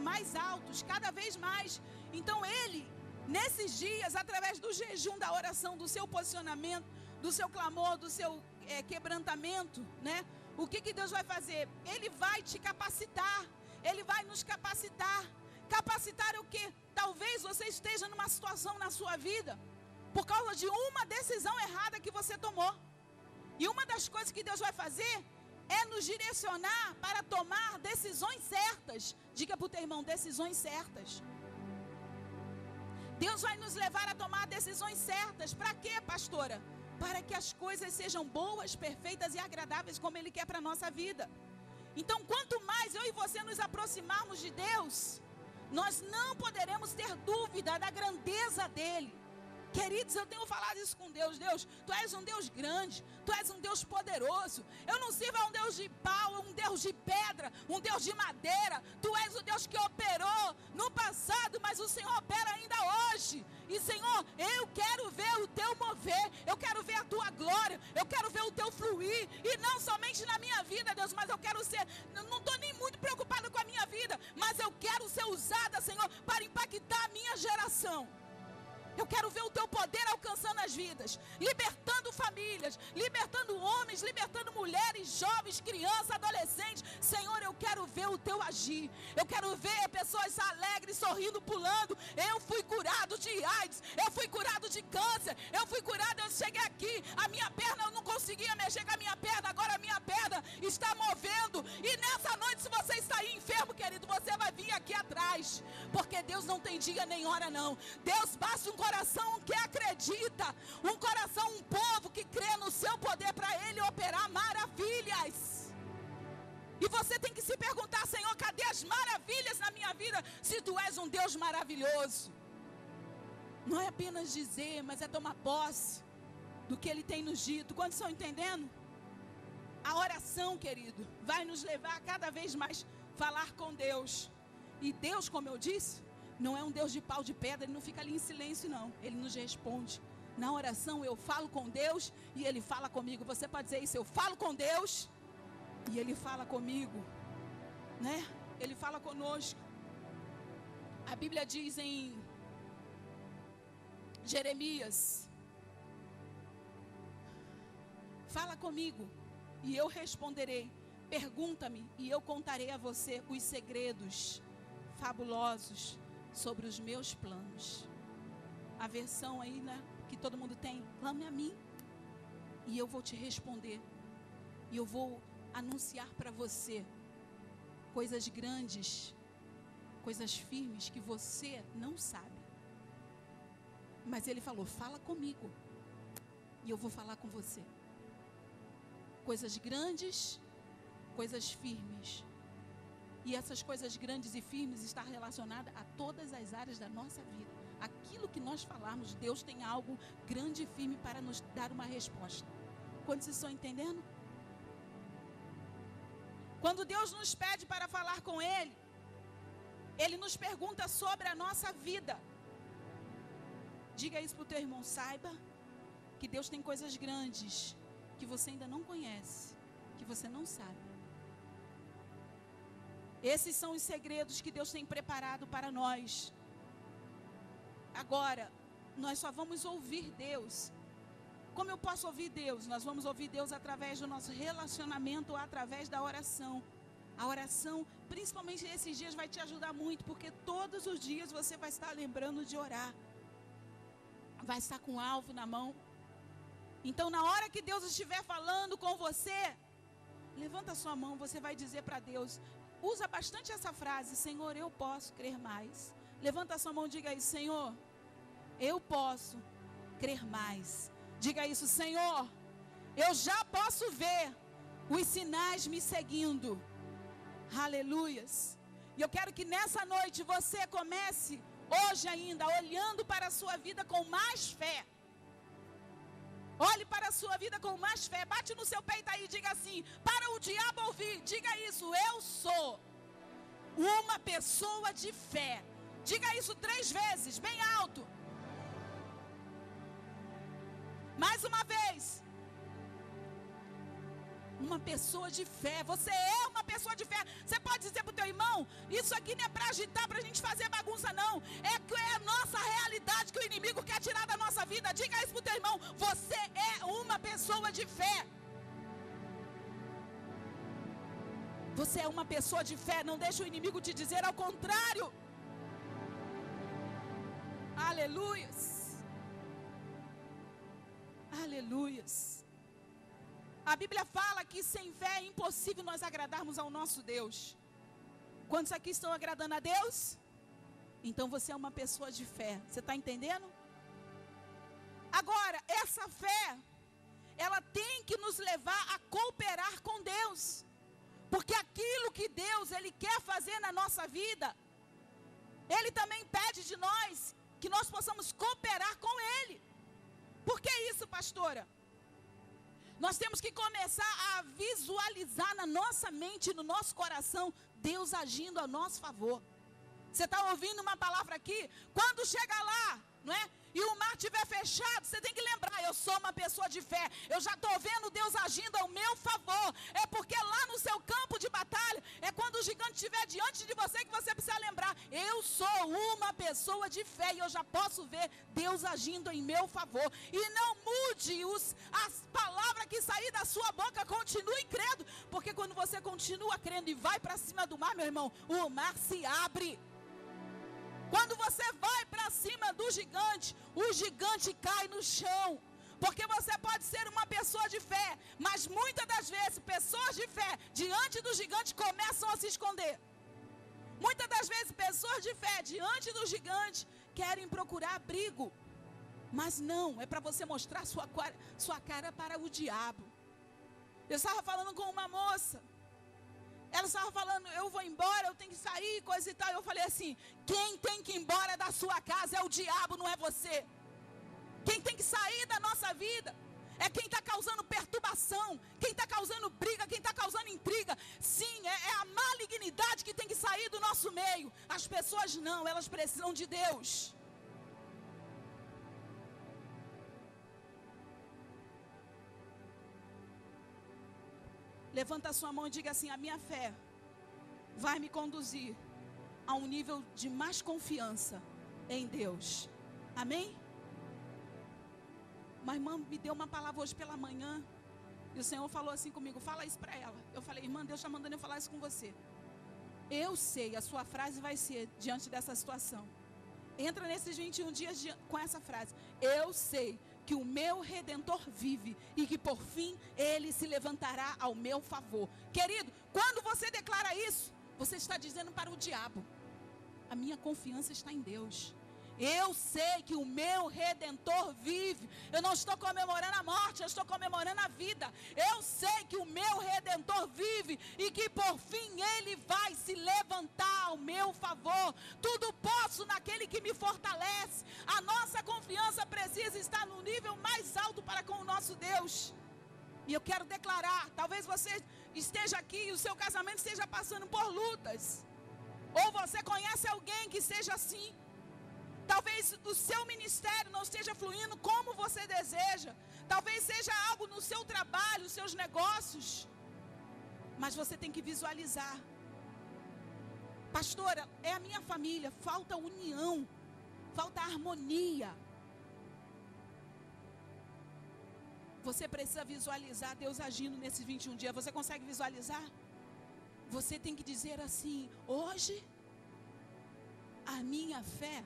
mais altos, cada vez mais. Então Ele, nesses dias, através do jejum, da oração, do seu posicionamento, do seu clamor, do seu quebrantamento, né? O que Deus vai fazer? Ele vai te capacitar. Ele vai nos capacitar. Capacitar o quê? Talvez você esteja numa situação na sua vida por causa de uma decisão errada que você tomou. E uma das coisas que Deus vai fazer é nos direcionar para tomar decisões certas. Diga para o teu irmão, decisões certas. Deus vai nos levar a tomar decisões certas. Para quê, pastora? Para que as coisas sejam boas, perfeitas e agradáveis como Ele quer para a nossa vida. Então, quanto mais eu e você nos aproximarmos de Deus, nós não poderemos ter dúvida da grandeza dEle. Queridos, eu tenho falado isso com Deus. Deus, Tu és um Deus grande, Tu és um Deus poderoso. Eu não sirvo a um Deus de pau, um Deus de pedra, um Deus de madeira. Tu és o Deus que operou no passado, mas o Senhor opera ainda hoje. E Senhor, eu quero ver o Teu mover, eu quero ver a Tua glória, eu quero ver o Teu fluir. E não somente na minha vida, Deus, mas eu quero ser, não estou nem muito preocupada com a minha vida, mas eu quero ser usada, Senhor, para impactar a minha geração. Eu quero ver o Teu poder alcançando as vidas, libertando famílias, libertando homens, libertando mulheres, jovens, crianças, adolescentes. Senhor, eu quero ver o Teu agir. Eu quero ver pessoas alegres, sorrindo, pulando. Eu fui curado de AIDS, eu fui curado de câncer, eu fui curado, eu cheguei aqui, a minha perna, eu não conseguia mexer com a minha perna, agora a minha perna está movendo. E nessa noite, se você está aí enfermo, querido, você vai vir aqui atrás, porque Deus não tem dia nem hora não. Deus basta um coração que acredita, um coração, um povo que crê no seu poder para Ele operar maravilhas. E você tem que se perguntar, Senhor, cadê as maravilhas na minha vida, se Tu és um Deus maravilhoso? Não é apenas dizer, mas é tomar posse do que Ele tem nos dito. Quantos estão entendendo? A oração, querido, vai nos levar a cada vez mais falar com Deus. E Deus, como eu disse, não é um Deus de pau de pedra, Ele não fica ali em silêncio não, Ele nos responde. Na oração eu falo com Deus e Ele fala comigo. Você pode dizer isso, eu falo com Deus e Ele fala comigo, né? Ele fala conosco. A Bíblia diz em Jeremias: fala comigo e eu responderei, pergunta-me e eu contarei a você os segredos fabulosos sobre os meus planos. A versão aí, né, que todo mundo tem, clame a mim e eu vou te responder. E eu vou anunciar para você coisas grandes, coisas firmes que você não sabe. Mas Ele falou, fala comigo e eu vou falar com você. Coisas grandes, coisas firmes. E essas coisas grandes e firmes estão relacionadas a todas as áreas da nossa vida. Aquilo que nós falarmos, Deus tem algo grande e firme para nos dar uma resposta. Quando vocês estão entendendo? Quando Deus nos pede para falar com Ele, Ele nos pergunta sobre a nossa vida. Diga isso para o teu irmão, saiba que Deus tem coisas grandes que você ainda não conhece, que você não sabe. Esses são os segredos que Deus tem preparado para nós. Agora, nós só vamos ouvir Deus. Como eu posso ouvir Deus? Nós vamos ouvir Deus através do nosso relacionamento, através da oração. A oração, principalmente nesses dias, vai te ajudar muito, porque todos os dias você vai estar lembrando de orar. Vai estar com um alvo na mão. Então, na hora que Deus estiver falando com você, levanta a sua mão, você vai dizer para Deus, usa bastante essa frase, Senhor, eu posso crer mais. Levanta a sua mão e diga aí, Senhor, eu posso crer mais. Diga isso, Senhor, eu já posso ver os sinais me seguindo. Aleluias. E eu quero que nessa noite você comece, hoje ainda, olhando para a sua vida com mais fé. Olhe para a sua vida com mais fé. Bate no seu peito aí e diga assim, para o diabo ouvir, diga isso, eu sou uma pessoa de fé. Diga isso 3 vezes, bem alto. Mais uma vez. Uma pessoa de fé. Você é uma pessoa de fé. Você pode dizer para o teu irmão, isso aqui não é para agitar, para a gente fazer bagunça não. É a nossa realidade que o inimigo quer tirar da nossa vida. Diga isso para o teu irmão. Você é uma pessoa de fé. Você é uma pessoa de fé. Não deixa o inimigo te dizer ao contrário. Aleluias. Aleluias. A Bíblia fala que sem fé é impossível nós agradarmos ao nosso Deus. Quantos aqui estão agradando a Deus? Então você é uma pessoa de fé. Você está entendendo? Agora, essa fé, ela tem que nos levar a cooperar com Deus. Porque aquilo que Deus, Ele quer fazer na nossa vida, Ele também pede de nós que nós possamos cooperar com Ele. Por que isso, pastora? Nós temos que começar a visualizar na nossa mente, no nosso coração, Deus agindo a nosso favor. Você está ouvindo uma palavra aqui? Quando chega lá, não é? E o mar estiver fechado, você tem que lembrar, eu sou uma pessoa de fé. Eu já estou vendo Deus agindo ao meu favor. É porque lá no seu campo de batalha, é quando o gigante estiver diante de você que você precisa lembrar. Eu sou uma pessoa de fé e eu já posso ver Deus agindo em meu favor. E não mude as palavras que sair da sua boca, continue crendo. Porque quando você continua crendo e vai para cima do mar, meu irmão, o mar se abre. Quando você vai para cima do gigante, o gigante cai no chão. Porque você pode ser uma pessoa de fé, mas muitas das vezes, pessoas de fé, diante do gigante, começam a se esconder. Muitas das vezes, pessoas de fé, diante do gigante, querem procurar abrigo. Mas não, é para você mostrar sua cara para o diabo. Eu estava falando com uma moça. Ela estava falando, eu vou embora, eu tenho que sair, coisa e tal. Eu falei assim, quem tem que ir embora da sua casa é o diabo, não é você. Quem tem que sair da nossa vida é quem está causando perturbação, quem está causando briga, quem está causando intriga. Sim, é a malignidade que tem que sair do nosso meio. As pessoas não, elas precisam de Deus. Levanta a sua mão e diga assim, a minha fé vai me conduzir a um nível de mais confiança em Deus. Amém? Uma irmã me deu uma palavra hoje pela manhã, e o Senhor falou assim comigo, fala isso para ela. Eu falei, irmã, Deus está mandando eu falar isso com você. Eu sei, a sua frase vai ser, diante dessa situação. Entra nesses 21 dias com essa frase. Eu sei que o meu Redentor vive e que por fim Ele se levantará ao meu favor. Querido, quando você declara isso, você está dizendo para o diabo, a minha confiança está em Deus. Eu sei que o meu Redentor vive. Eu não estou comemorando a morte, eu estou comemorando a vida. Eu sei que o meu Redentor vive e que por fim Ele vai se levantar ao meu favor. Tudo posso naquele que me fortalece. A nossa confiança precisa estar no nível mais alto para com o nosso Deus. E eu quero declarar, talvez você esteja aqui e o seu casamento esteja passando por lutas. Ou você conhece alguém que seja assim. Talvez o seu ministério não esteja fluindo como você deseja. Talvez seja algo no seu trabalho, seus negócios. Mas você tem que visualizar. Pastora, é a minha família, falta união, falta harmonia. Você precisa visualizar Deus agindo nesses 21 dias. Você consegue visualizar? Você tem que dizer assim, hoje a minha fé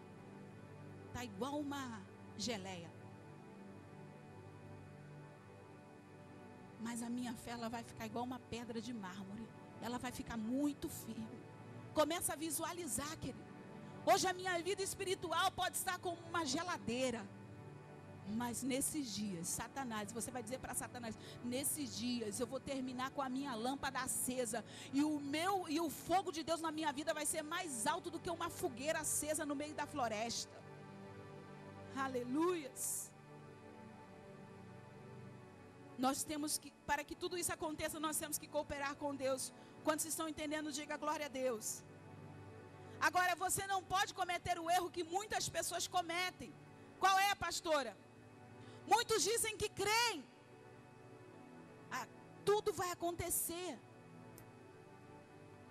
está igual uma geleia. Mas a minha fé, ela vai ficar igual uma pedra de mármore. Ela vai ficar muito firme. Começa a visualizar, querido. Hoje a minha vida espiritual pode estar como uma geladeira. Mas nesses dias, Satanás, você vai dizer para Satanás, nesses dias eu vou terminar com a minha lâmpada acesa. E o fogo de Deus na minha vida vai ser mais alto do que uma fogueira acesa no meio da floresta. Aleluias. Nós temos que, para que tudo isso aconteça, nós temos que cooperar com Deus. Quantos estão entendendo, diga glória a Deus. Agora, você não pode cometer o erro que muitas pessoas cometem. Qual é, pastora? Muitos dizem que creem. Tudo vai acontecer.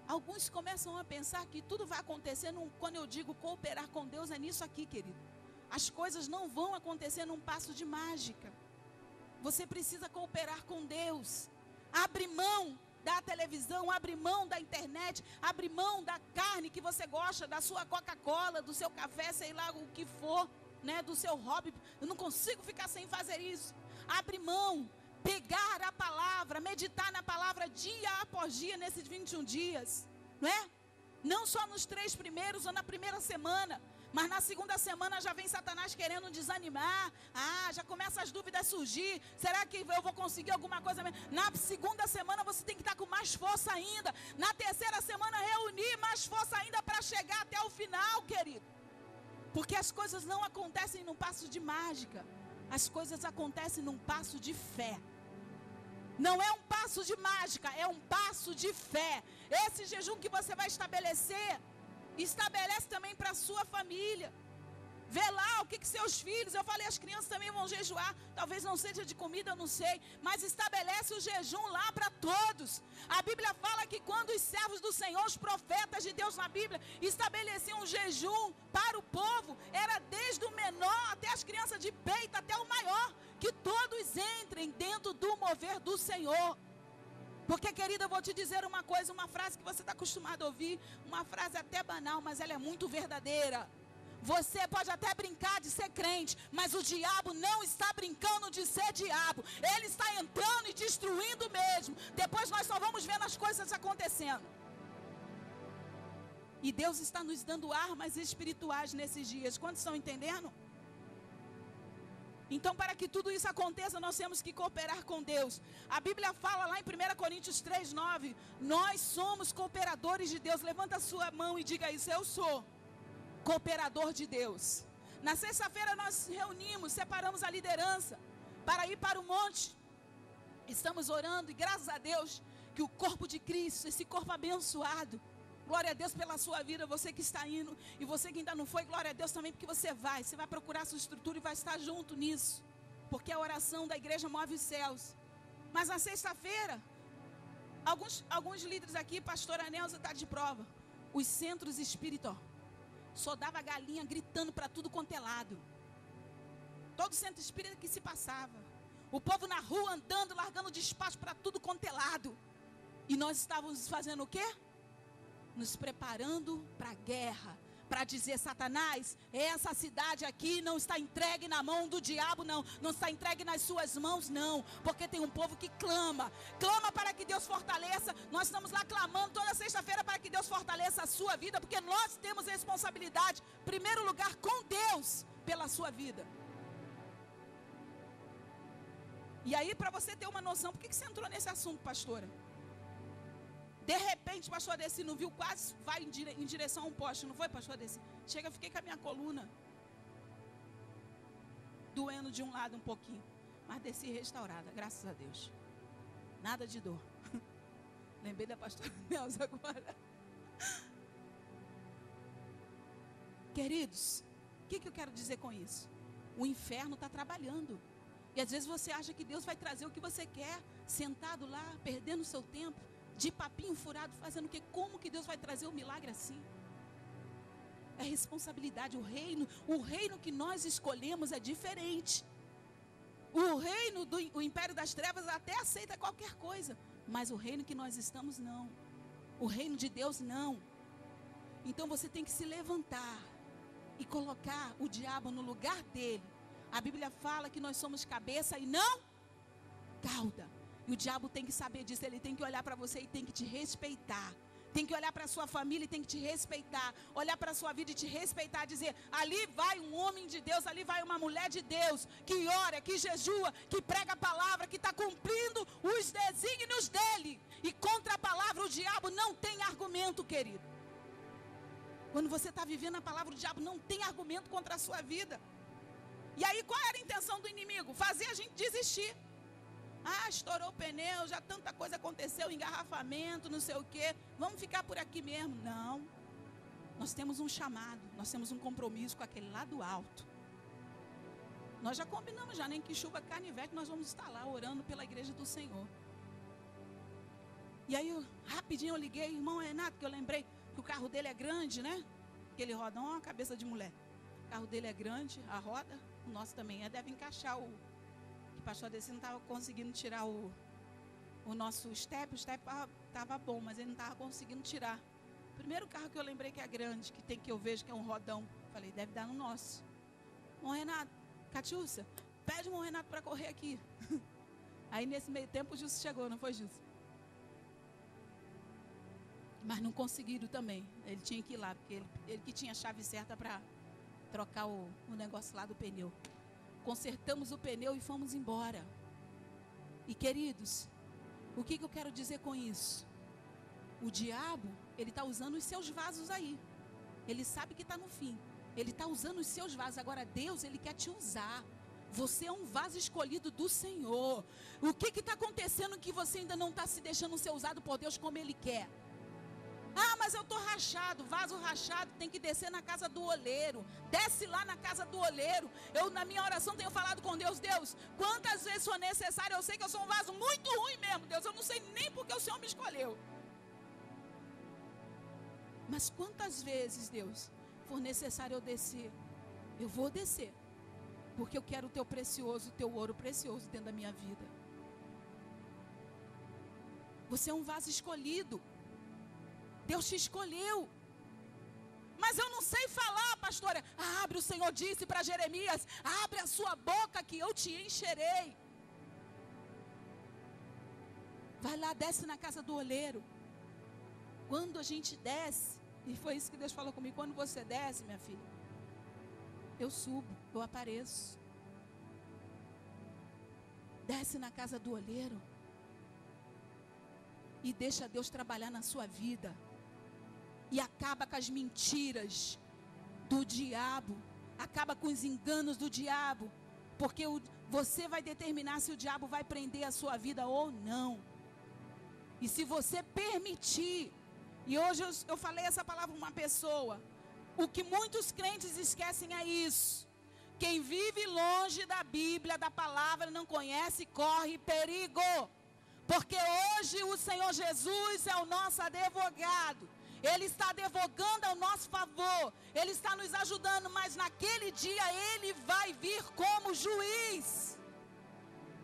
Alguns começam a pensar que tudo vai acontecer, quando eu digo cooperar com Deus, é nisso aqui, querido. As coisas não vão acontecer num passo de mágica. Você precisa cooperar com Deus. Abre mão da televisão, abre mão da internet, abre mão da carne que você gosta, da sua Coca-Cola, do seu café, sei lá o que for, né, do seu hobby. Eu não consigo ficar sem fazer isso. Abre mão. pegar a palavra, meditar na palavra dia após dia, nesses 21 dias, não é? Não só nos 3 primeiros ou na primeira semana, mas na segunda semana já vem Satanás querendo desanimar. Já começam as dúvidas a surgir. Será que eu vou conseguir alguma coisa mesmo? Na segunda semana você tem que estar com mais força ainda. Na terceira semana reunir mais força ainda para chegar até o final, querido. Porque as coisas não acontecem num passo de mágica. As coisas acontecem num passo de fé. Não é um passo de mágica, é um passo de fé. Esse jejum que você vai estabelecer, estabelece também para a sua família. Vê lá o que seus filhos, eu falei, as crianças também vão jejuar. Talvez não seja de comida, eu não sei. Mas estabelece o jejum lá para todos. A Bíblia fala que quando os servos do Senhor, os profetas de Deus na Bíblia, estabeleciam um jejum para o povo, era desde o menor até as crianças de peito, até o maior. Que todos entrem dentro do mover do Senhor. Porque, querida, eu vou te dizer uma coisa, uma frase que você está acostumado a ouvir, uma frase até banal, mas ela é muito verdadeira. Você pode até brincar de ser crente, mas o diabo não está brincando de ser diabo. Ele está entrando e destruindo mesmo. Depois nós só vamos vendo as coisas acontecendo. E Deus está nos dando armas espirituais nesses dias. Quantos estão entendendo? Então, para que tudo isso aconteça, nós temos que cooperar com Deus. A Bíblia fala lá em 1 Coríntios 3:9, nós somos cooperadores de Deus. Levanta a sua mão e diga isso: eu sou cooperador de Deus. Na sexta-feira nós reunimos, separamos a liderança para ir para o monte. Estamos orando e graças a Deus que o corpo de Cristo, esse corpo abençoado, glória a Deus pela sua vida, você que está indo e você que ainda não foi, glória a Deus também, porque você vai procurar sua estrutura e vai estar junto nisso, porque a oração da igreja move os céus. Mas na sexta-feira, alguns líderes aqui, pastora Nelza está de prova, os centros espirituais, só dava galinha gritando para tudo quanto é lado. Todo centro espírita que se passava, o povo na rua andando, largando despacho para tudo quanto é lado. E nós estávamos fazendo o quê? Nos preparando para a guerra, para dizer: Satanás, essa cidade aqui não está entregue na mão do diabo, não está entregue nas suas mãos, não, porque tem um povo que clama para que Deus fortaleça. Nós estamos lá clamando toda sexta-feira para que Deus fortaleça a sua vida, porque nós temos responsabilidade, em primeiro lugar, com Deus, pela sua vida. E aí, para você ter uma noção, por que você entrou nesse assunto, pastora? De repente, pastor Adeci não viu, quase vai em direção a um poste, não foi, pastor Adeci? Chega, fiquei com a minha coluna doendo de um lado um pouquinho, mas desci restaurada, graças a Deus. Nada de dor. Lembrei da pastora Nelza agora. Queridos, o que eu quero dizer com isso? O inferno está trabalhando. E às vezes você acha que Deus vai trazer o que você quer, sentado lá, perdendo o seu tempo, de papinho furado, fazendo o quê? Como que Deus vai trazer um milagre assim? É responsabilidade. O reino que nós escolhemos é diferente. O reino o império das trevas até aceita qualquer coisa, mas o reino que nós estamos, não. O reino de Deus, não. Então você tem que se levantar e colocar o diabo no lugar dele. A Bíblia fala que nós somos cabeça e não cauda. E o diabo tem que saber disso, ele tem que olhar para você e tem que te respeitar. Tem que olhar para a sua família e tem que te respeitar. Olhar para a sua vida e te respeitar, dizer: ali vai um homem de Deus, ali vai uma mulher de Deus, que ora, que jejua, que prega a palavra, que está cumprindo os desígnios dele. E contra a palavra o diabo não tem argumento, querido. Quando você está vivendo a palavra, o diabo não tem argumento contra a sua vida. E aí qual era a intenção do inimigo? Fazer a gente desistir. Estourou o pneu, já tanta coisa aconteceu, engarrafamento, não sei o quê, vamos ficar por aqui mesmo. Não, nós temos um chamado, nós temos um compromisso com aquele lá do alto. Nós já combinamos, já nem que chuva, canivete, nós vamos estar lá orando pela igreja do Senhor. E aí, rapidinho eu liguei, irmão Renato, que eu lembrei que o carro dele é grande, né? Aquele rodão, uma cabeça de mulher. O carro dele é grande, a roda, o nosso também é, deve encaixar o pastor Adeci não estava conseguindo tirar o nosso step, o step estava bom, mas ele não estava conseguindo tirar. Primeiro carro que eu lembrei que é grande, que eu vejo que é um rodão, falei, deve dar no nosso. Irmão Renato, Catiúcia, pede o irmão Renato para correr aqui. Aí nesse meio tempo o Justo chegou, não foi, Justo? Mas não conseguiram também. Ele tinha que ir lá, porque ele que tinha a chave certa para trocar o negócio lá do pneu. Consertamos o pneu e fomos embora. E queridos, o que eu quero dizer com isso? O diabo, ele está usando os seus vasos aí. Ele sabe que está no fim. Ele está usando os seus vasos. Agora Deus, ele quer te usar. Você é um vaso escolhido do Senhor. O que está acontecendo que você ainda não está se deixando ser usado por Deus como Ele quer? Ah, mas eu estou rachado. Vaso rachado tem que descer na casa do oleiro. Desce lá na casa do oleiro. Eu, na minha oração, tenho falado com Deus. Deus, quantas vezes for necessário? Eu sei que eu sou um vaso muito ruim mesmo, Deus. Eu não sei nem porque o Senhor me escolheu. Mas quantas vezes, Deus, for necessário eu descer? Eu vou descer. Porque eu quero o teu precioso, o teu ouro precioso dentro da minha vida. Você é um vaso escolhido. Deus te escolheu. Mas eu não sei falar, pastora. Abre, o Senhor disse para Jeremias: abre a sua boca que eu te encherei. Vai lá, desce na casa do oleiro. Quando a gente desce, e foi isso que Deus falou comigo, quando você desce, minha filha, eu subo, eu apareço. Desce na casa do oleiro e deixa Deus trabalhar na sua vida. E acaba com as mentiras do diabo, acaba com os enganos do diabo, porque você vai determinar se o diabo vai prender a sua vida ou não. E se você permitir, e hoje eu falei essa palavra para uma pessoa, o que muitos crentes esquecem é isso: quem vive longe da Bíblia, da palavra, não conhece, corre perigo. Porque hoje o Senhor Jesus é o nosso advogado. Ele está advogando ao nosso favor. Ele está nos ajudando, mas naquele dia Ele vai vir como juiz.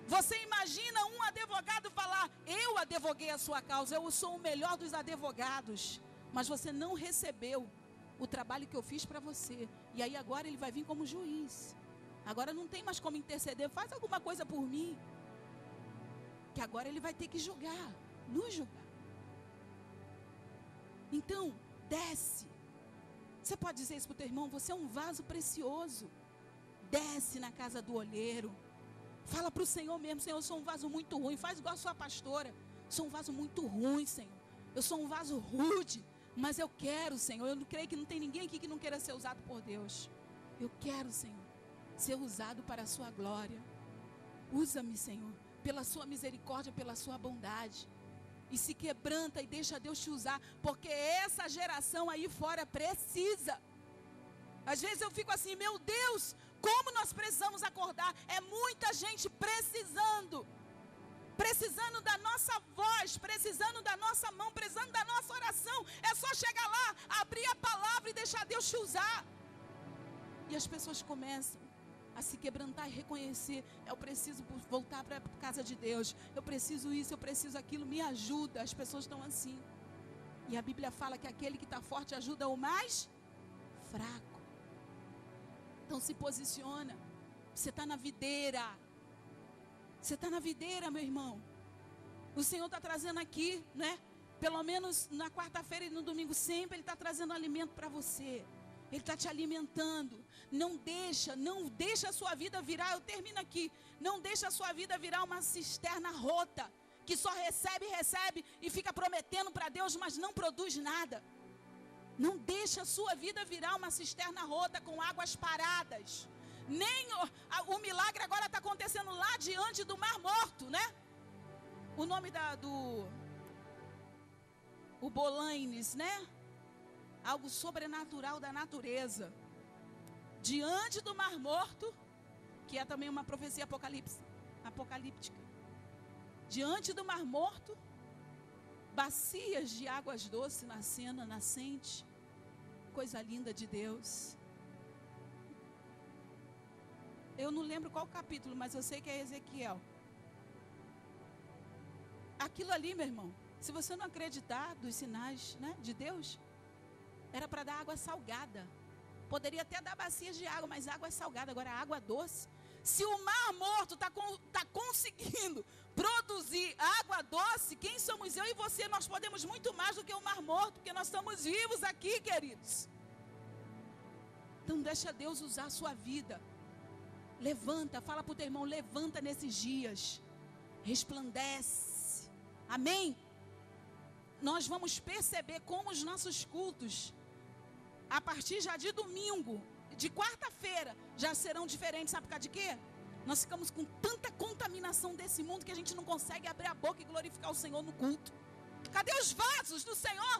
Você imagina um advogado falar: eu advoguei a sua causa, eu sou o melhor dos advogados. Mas você não recebeu o trabalho que eu fiz para você. E aí agora ele vai vir como juiz. Agora não tem mais como interceder. Faz alguma coisa por mim. Que agora ele vai ter que julgar, nos julgar. Então, desce. Você pode dizer isso para o teu irmão: você é um vaso precioso. Desce na casa do olheiro. Fala para o Senhor mesmo: Senhor, eu sou um vaso muito ruim. Faz igual a sua pastora: sou um vaso muito ruim, Senhor. Eu sou um vaso rude, mas eu quero, Senhor. Eu não creio que não tem ninguém aqui que não queira ser usado por Deus. Eu quero, Senhor, ser usado para a sua glória. Usa-me, Senhor, pela sua misericórdia, pela sua bondade. E se quebranta e deixa Deus te usar, porque essa geração aí fora precisa. Às vezes eu fico assim: meu Deus, como nós precisamos acordar. É muita gente precisando da nossa voz, precisando da nossa mão, precisando da nossa oração. É só chegar lá, abrir a palavra e deixar Deus te usar. E as pessoas começam a se quebrantar e reconhecer: eu preciso voltar para a casa de Deus, eu preciso isso, eu preciso aquilo, me ajuda. As pessoas estão assim. E a Bíblia fala que aquele que está forte ajuda o mais fraco. Então se posiciona. Você está na videira. Você está na videira, meu irmão. O Senhor está trazendo aqui, né? Pelo menos na quarta-feira e no domingo, sempre Ele está trazendo alimento para você. Ele está te alimentando. Não deixa a sua vida virar, eu termino aqui, não deixa a sua vida virar uma cisterna rota, que só recebe e fica prometendo para Deus, mas não produz nada. Não deixa a sua vida virar uma cisterna rota com águas paradas. Nem o milagre agora está acontecendo lá diante do Mar Morto, né? O nome o Bolanes, né? Algo sobrenatural da natureza. Diante do Mar Morto, que é também uma profecia apocalíptica. Diante do Mar Morto, bacias de águas doces nascente. Coisa linda de Deus. Eu não lembro qual capítulo, mas eu sei que é Ezequiel. Aquilo ali, meu irmão, se você não acreditar dos sinais, né, de Deus, era para dar água salgada. Poderia até dar bacias de água, mas água salgada. Agora, água doce. Se o Mar Morto está conseguindo produzir água doce, quem somos eu e você? Nós podemos muito mais do que o Mar Morto, porque nós estamos vivos aqui, queridos. Então deixa Deus usar a sua vida. Levanta, fala para o teu irmão, levanta nesses dias. Resplandece. Amém? Nós vamos perceber como os nossos cultos, a partir já de domingo, de quarta-feira, já serão diferentes. Sabe por causa de quê? Nós ficamos com tanta contaminação desse mundo que a gente não consegue abrir a boca e glorificar o Senhor no culto. Cadê os vasos do Senhor?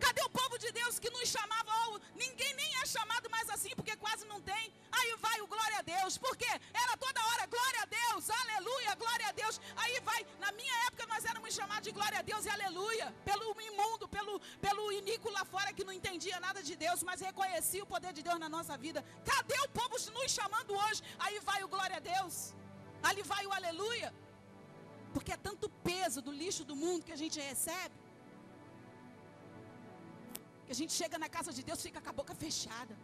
Cadê o povo de Deus que nos chamava? Oh, ninguém nem é chamado mais assim, porque quase não tem. Aí vai o glória a Deus. Por quê? Era toda hora glória a Deus, aleluia, glória a Deus. Aí vai, na minha época nós éramos chamados de glória a Deus e aleluia. Pelo imundo, pelo iníquo lá fora que não entendia nada de Deus, mas reconhecia o poder de Deus na nossa vida. Cadê o povo nos chamando hoje? Aí vai o glória a Deus. Ali vai o aleluia. Porque é tanto peso do lixo do mundo que a gente recebe, que a gente chega na casa de Deus e fica com a boca fechada,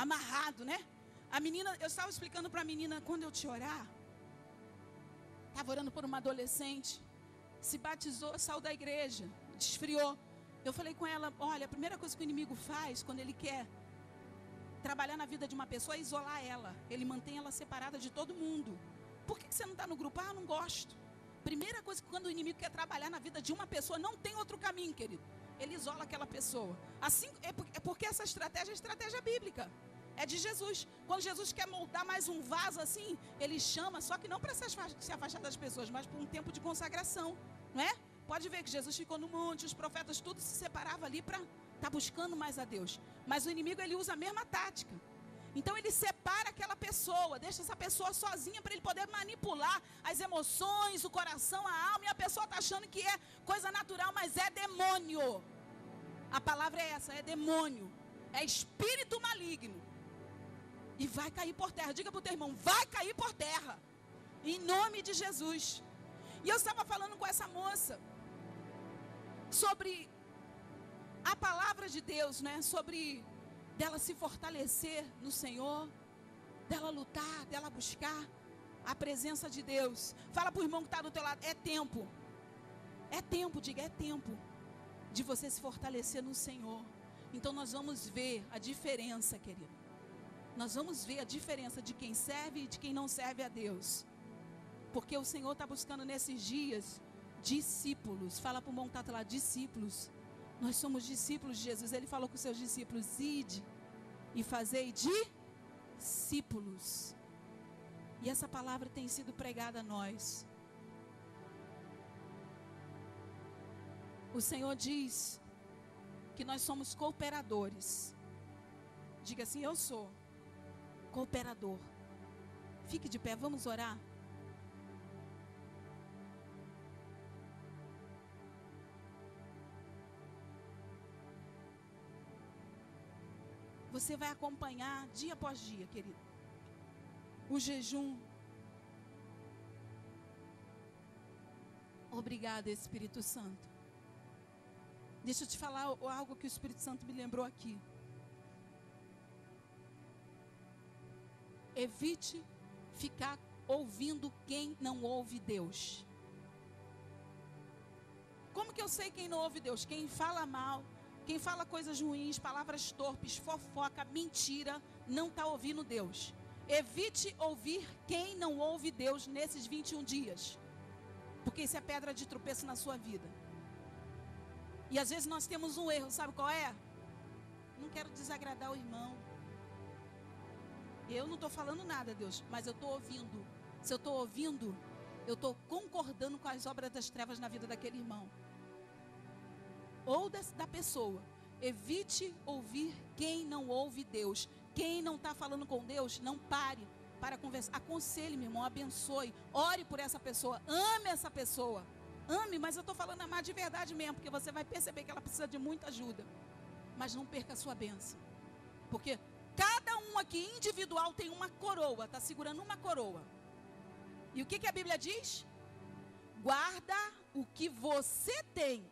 amarrado, né? A menina, eu estava explicando para a menina, quando eu te orar, estava orando por uma adolescente, se batizou, saiu da igreja, desfriou. Eu falei com ela, olha, a primeira coisa que o inimigo faz, quando ele quer trabalhar na vida de uma pessoa, é isolar ela. Ele mantém ela separada de todo mundo. Por que você não está no grupo? Ah, não gosto. Primeira coisa, quando o inimigo quer trabalhar na vida de uma pessoa, não tem outro caminho, querido. Ele isola aquela pessoa. Assim, é porque essa estratégia é estratégia bíblica. É de Jesus. Quando Jesus quer moldar mais um vaso assim, ele chama, só que não para se afastar das pessoas, mas por um tempo de consagração, não é? Pode ver que Jesus ficou no monte, os profetas tudo se separava ali para estar buscando mais a Deus. Mas o inimigo, ele usa a mesma tática. Então ele separa aquela pessoa, deixa essa pessoa sozinha para ele poder manipular as emoções, o coração, a alma, e a pessoa está achando que é coisa natural, mas é demônio. A palavra é essa, é demônio, é espírito maligno. E vai cair por terra. Diga para o teu irmão, vai cair por terra, em nome de Jesus. E eu estava falando com essa moça sobre a palavra de Deus, né? Sobre dela se fortalecer no Senhor, dela lutar, dela buscar a presença de Deus. Fala para o irmão que está do teu lado, é tempo, diga, é tempo de você se fortalecer no Senhor. Então nós vamos ver a diferença, querido. Nós vamos ver a diferença de quem serve e de quem não serve a Deus. Porque o Senhor está buscando nesses dias discípulos. Fala para o irmão que está do teu lado, discípulos. Nós somos discípulos de Jesus. Ele falou com os seus discípulos, ide e fazei discípulos. E essa palavra tem sido pregada a nós. O Senhor diz que nós somos cooperadores. Diga assim, eu sou cooperador. Fique de pé, vamos orar. Você vai acompanhar dia após dia, querido, o jejum. Obrigada, Espírito Santo. Deixa eu te falar algo que o Espírito Santo me lembrou aqui. Evite ficar ouvindo quem não ouve Deus. Como que eu sei quem não ouve Deus? Quem fala mal, quem fala coisas ruins, palavras torpes, fofoca, mentira, não está ouvindo Deus. Evite ouvir quem não ouve Deus nesses 21 dias. Porque isso é pedra de tropeço na sua vida. E às vezes nós temos um erro, sabe qual é? Não quero desagradar o irmão. Eu não estou falando nada, Deus, mas eu estou ouvindo. Se eu estou ouvindo, eu estou concordando com as obras das trevas na vida daquele irmão. Ou da pessoa. Evite ouvir quem não ouve Deus. Quem não está falando com Deus, não pare para conversar. Aconselhe, meu irmão, abençoe. Ore por essa pessoa, ame essa pessoa. Ame, mas eu estou falando amar de verdade mesmo, porque você vai perceber que ela precisa de muita ajuda. Mas não perca a sua bênção. Porque cada um aqui individual tem uma coroa, está segurando uma coroa. E o que a Bíblia diz? Guarda o que você tem,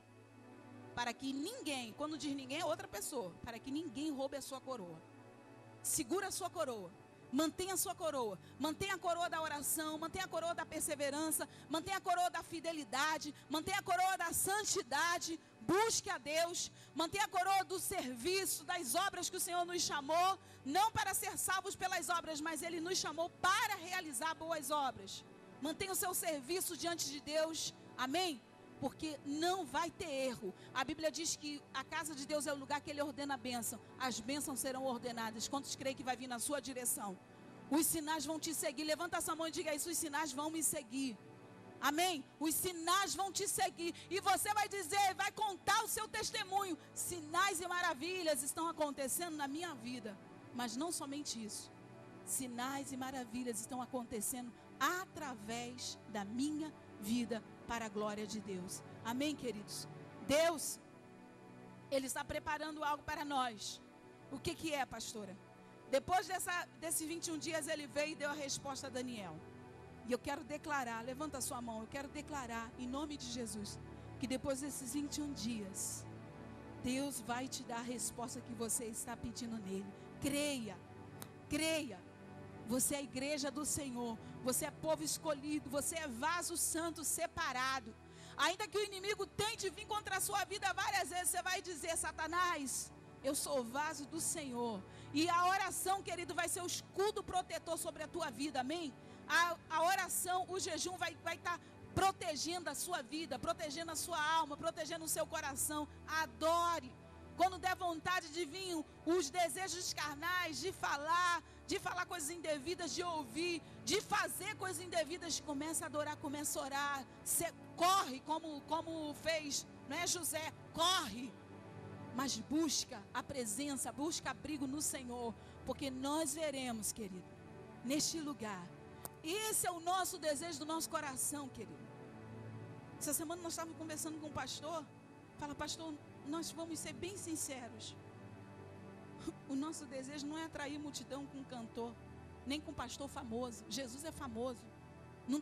para que ninguém, quando diz ninguém é outra pessoa, para que ninguém roube a sua coroa. Segura a sua coroa. Mantenha a sua coroa. Mantenha a coroa da oração, mantenha a coroa da perseverança, mantenha a coroa da fidelidade, mantenha a coroa da santidade. Busque a Deus, mantenha a coroa do serviço, das obras que o Senhor nos chamou, não para ser salvos pelas obras, mas Ele nos chamou para realizar boas obras. Mantenha o seu serviço diante de Deus, amém? Porque não vai ter erro. A Bíblia diz que a casa de Deus é o lugar que Ele ordena a bênção. As bênçãos serão ordenadas. Quantos creem que vai vir na sua direção? Os sinais vão te seguir. Levanta essa mão e diga isso: os sinais vão me seguir. Amém? Os sinais vão te seguir. E você vai dizer, vai contar o seu testemunho. Sinais e maravilhas estão acontecendo na minha vida. Mas não somente isso. Sinais e maravilhas estão acontecendo através da minha vida, para a glória de Deus. Amém, queridos? Deus, Ele está preparando algo para nós. O que é, pastora? Depois desses 21 dias, Ele veio e deu a resposta a Daniel. E eu quero declarar, levanta a sua mão, eu quero declarar, em nome de Jesus, que depois desses 21 dias, Deus vai te dar a resposta que você está pedindo nele. Creia, creia. Você é a igreja do Senhor, você é povo escolhido, você é vaso santo separado. Ainda que o inimigo tente vir contra a sua vida várias vezes, você vai dizer: Satanás, eu sou o vaso do Senhor. E a oração, querido, vai ser o escudo protetor sobre a tua vida, amém? A oração, o jejum vai estar protegendo a sua vida, protegendo a sua alma, protegendo o seu coração. Adore. Quando der vontade de vir os desejos carnais, de falar coisas indevidas, de ouvir, de fazer coisas indevidas, começa a adorar, começa a orar. Você corre como fez, não é, José? Corre. Mas busca a presença, busca abrigo no Senhor, porque nós veremos, querido, neste lugar. Esse é o nosso desejo do nosso coração, querido. Essa semana nós estávamos conversando com um pastor. Fala: pastor, nós vamos ser bem sinceros. O nosso desejo não é atrair multidão com um cantor, nem com um pastor famoso. Jesus é famoso. Não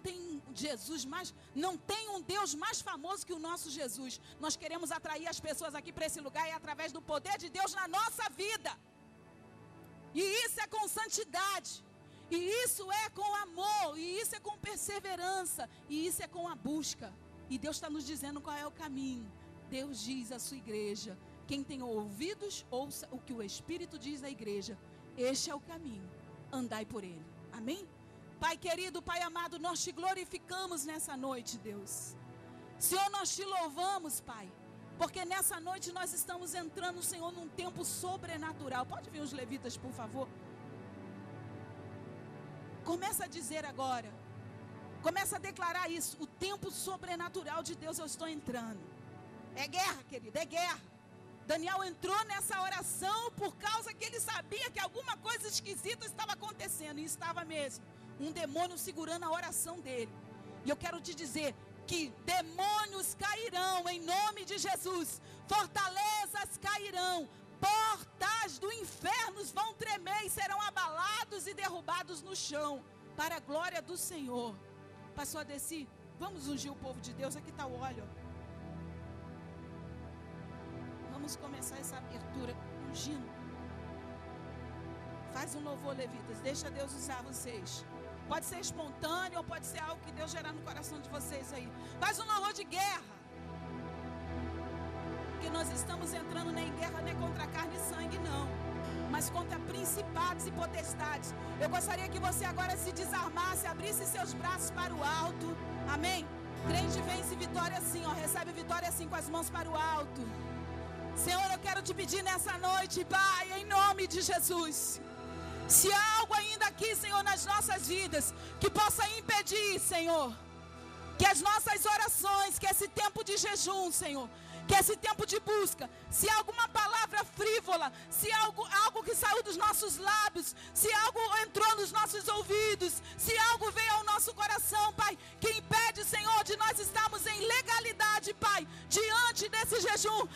tem um Deus mais famoso que o nosso Jesus. Nós queremos atrair as pessoas aqui para esse lugar, e através do poder de Deus na nossa vida. E isso é com santidade. E isso é com amor. E isso é com perseverança. E isso é com a busca. E Deus está nos dizendo qual é o caminho. Deus diz à sua igreja: quem tem ouvidos, ouça o que o Espírito diz à igreja. Este é o caminho, andai por ele. Amém? Pai querido, Pai amado, nós te glorificamos nessa noite, Deus. Senhor, nós te louvamos, Pai, porque nessa noite nós estamos entrando, Senhor, num tempo sobrenatural. Pode vir os levitas, por favor. Começa a dizer agora, começa a declarar isso: o tempo sobrenatural de Deus, eu estou entrando. É guerra, querido, é guerra. Daniel entrou nessa oração por causa que ele sabia que alguma coisa esquisita estava acontecendo, e estava mesmo. Um demônio segurando a oração dele. E eu quero te dizer que demônios cairão em nome de Jesus. Fortalezas cairão. Portas do inferno vão tremer e serão abalados e derrubados no chão, para a glória do Senhor. Pastor Adeci, vamos ungir o povo de Deus. Aqui está o óleo. Vamos começar essa abertura ungindo. Faz um louvor, levitas. Deixa Deus usar vocês. Pode ser espontâneo ou pode ser algo que Deus gerar no coração de vocês aí. Faz um louvor de guerra. Porque nós estamos entrando nem em guerra, nem contra carne e sangue, não. Mas contra principados e potestades. Eu gostaria que você agora se desarmasse, abrisse seus braços para o alto. Amém? Crente vence vitória assim, ó. Recebe vitória assim, com as mãos para o alto. Senhor, eu quero te pedir nessa noite, Pai, em nome de Jesus. Se há algo ainda aqui, Senhor, nas nossas vidas, que possa impedir, Senhor, que as nossas orações, que esse tempo de jejum, Senhor, que esse tempo de busca, se há alguma palavra frívola, se há algo que saiu dos nossos lábios, se algo entrou nos nossos ouvidos, se algo veio ao nosso coração, Pai, que impede, Senhor, de nós estarmos em legalidade, Pai, diante desse jejum,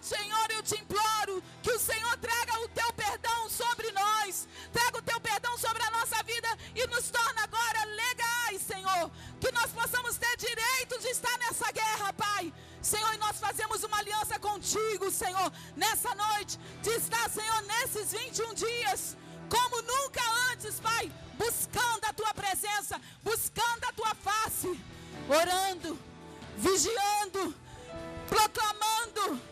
Senhor, eu te imploro que o Senhor traga o teu perdão sobre nós, traga o teu perdão sobre a nossa vida e nos torna agora legais, Senhor, que nós possamos ter direito de estar nessa guerra, Pai. Senhor, e nós fazemos uma aliança contigo, Senhor, nessa noite, de estar, Senhor, nesses 21 dias, como nunca antes, Pai. vigiando, proclamando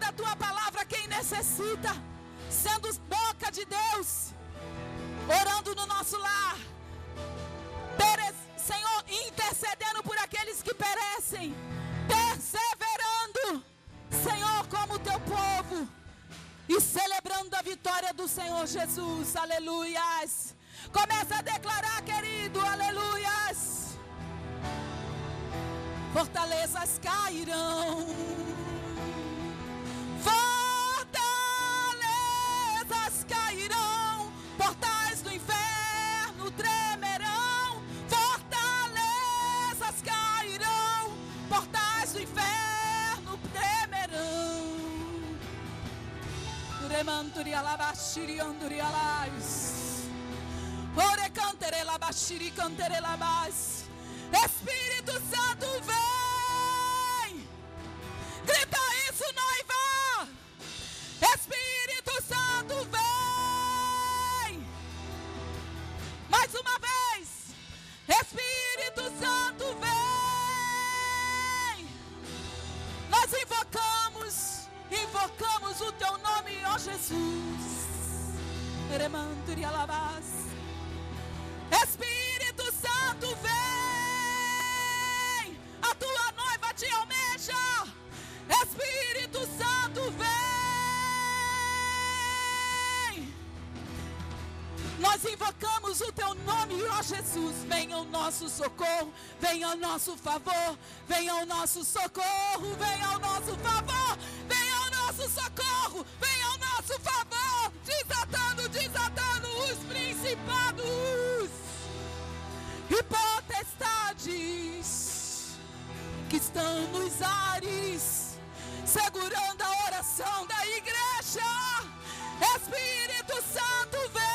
a tua palavra a quem necessita, sendo boca de Deus, orando no nosso lar, Senhor, intercedendo por aqueles que perecem, perseverando, Senhor, como o teu povo, e celebrando a vitória do Senhor Jesus, aleluias. Começa a declarar, querido, aleluias. Fortalezas cairão, fortalezas cairão, portais do inferno tremerão, fortalezas cairão, portais do inferno tremerão. Remanturi alabashiri anduri alais, ore cantere labashiri cantere labas. Espírito Santo vem, grita isso, noiva. Espírito Santo vem, mais uma vez. Espírito Santo vem. Nós invocamos o teu nome, ó Jesus. Eremanturi alabas. Espírito Santo vem. A tua noiva te almeja. Espírito Santo vem. Nós invocamos o teu nome, ó Jesus. Venha o nosso socorro, venha o nosso favor, venha o nosso socorro, venha o nosso favor, venha o nosso socorro, venha o nosso favor, desatando os principados e potestades que estão nos ares, segurando a oração da igreja. Espírito Santo vem.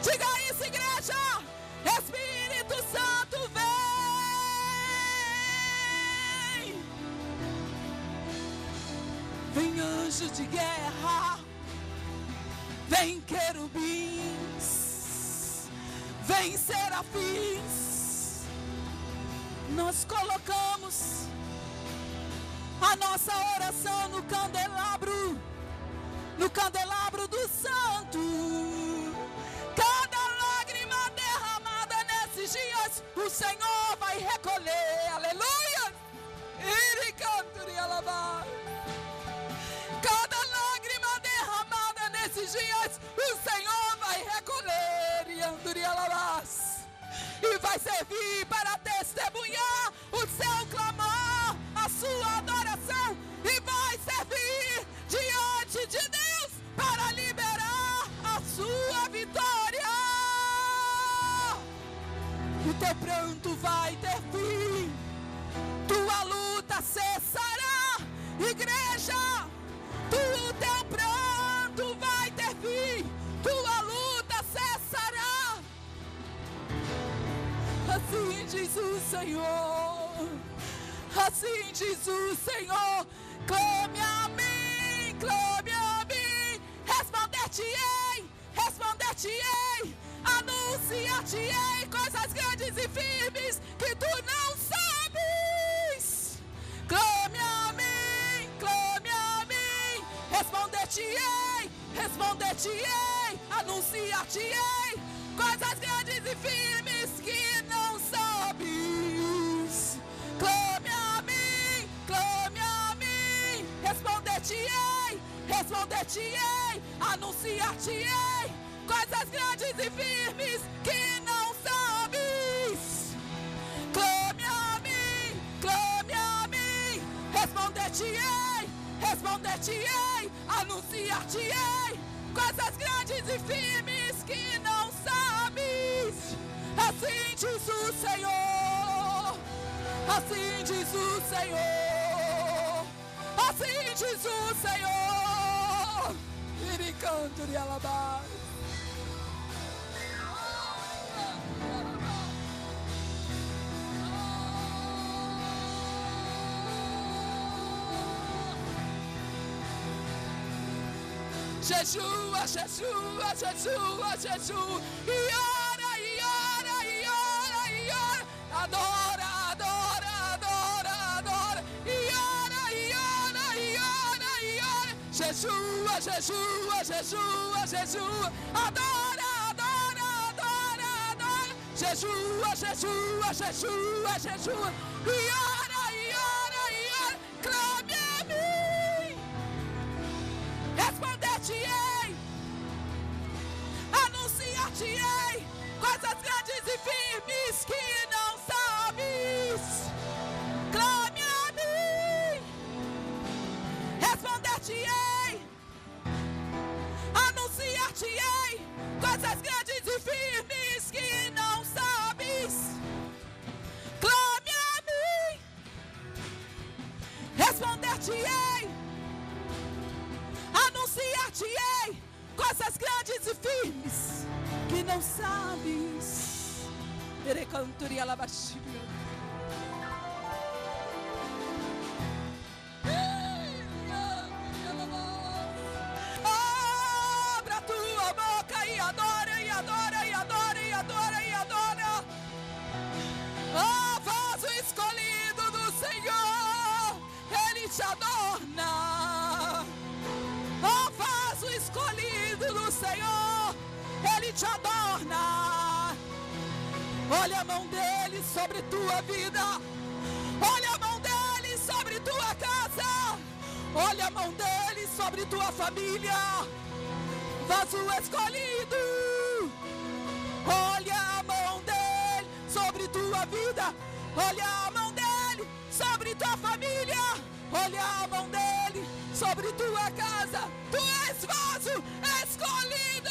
Diga isso, igreja. Espírito Santo vem. Vem anjo de guerra, vem querubins, vem serafins. Nós colocamos a nossa oração no candelabro do santo. Cada lágrima derramada nesses dias, o Senhor vai recolher, aleluia. Ele canta e alabar. Cada lágrima derramada nesses dias, o Senhor vai recolher e alabar. E vai servir para testemunhar o seu clamor, a sua adoração, e vai servir diante de Deus para liberar a sua vitória. O teu pranto vai ter fim, tua luta cessará, igreja. O teu pranto vai ter fim, tua luta cessará. Assim diz o Senhor, assim diz o Senhor. Clame a mim, responder-te-ei, anunciar-te-ei coisas grandes e firmes que tu não sabes. Clame a mim, responder-te-ei, anunciar-te-ei coisas grandes e firmes que não sabes. Clame a mim, responder-te-ei, anunciar-te-ei coisas grandes e firmes que não sabes. Clame a mim, responder-te-ei, anunciar-te-ei coisas grandes e firmes que não sabes. Assim diz o Senhor, assim diz o Senhor, assim diz o Senhor. Ele canta e alabar. Jejua, e ora, adora. jejua, jejua, jejua, jejua. Adora, adora, adora, adora. Jejua, jejua, jejua, jejua. E ora, e ora, e ora. Clame a mim. Responder-te-ei. Anunciar-te-ei coisas grandes e firmes que não sabes. Clame a mim. Responder-te-ei. Anunciar-te-ei coisas grandes e firmes que não sabes. Clame a mim. Responder-te-ei. Anunciar-te-ei coisas grandes e firmes que não sabes. Erecantoria labaxíria. Abra tua boca e adora, e adora, e adora, e adora, e adora. Vaso escolhido do Senhor, Ele te adorna. Vaso escolhido do Senhor, Ele te adorna. Olha a mão dele sobre tua vida. Olha a mão dele sobre tua casa. Olha a mão dele sobre tua família. Vaso escolhido. Olha a mão dele sobre tua vida. Olha a mão dele sobre tua família. Olha a mão dele sobre tua casa. Tu és vaso escolhido.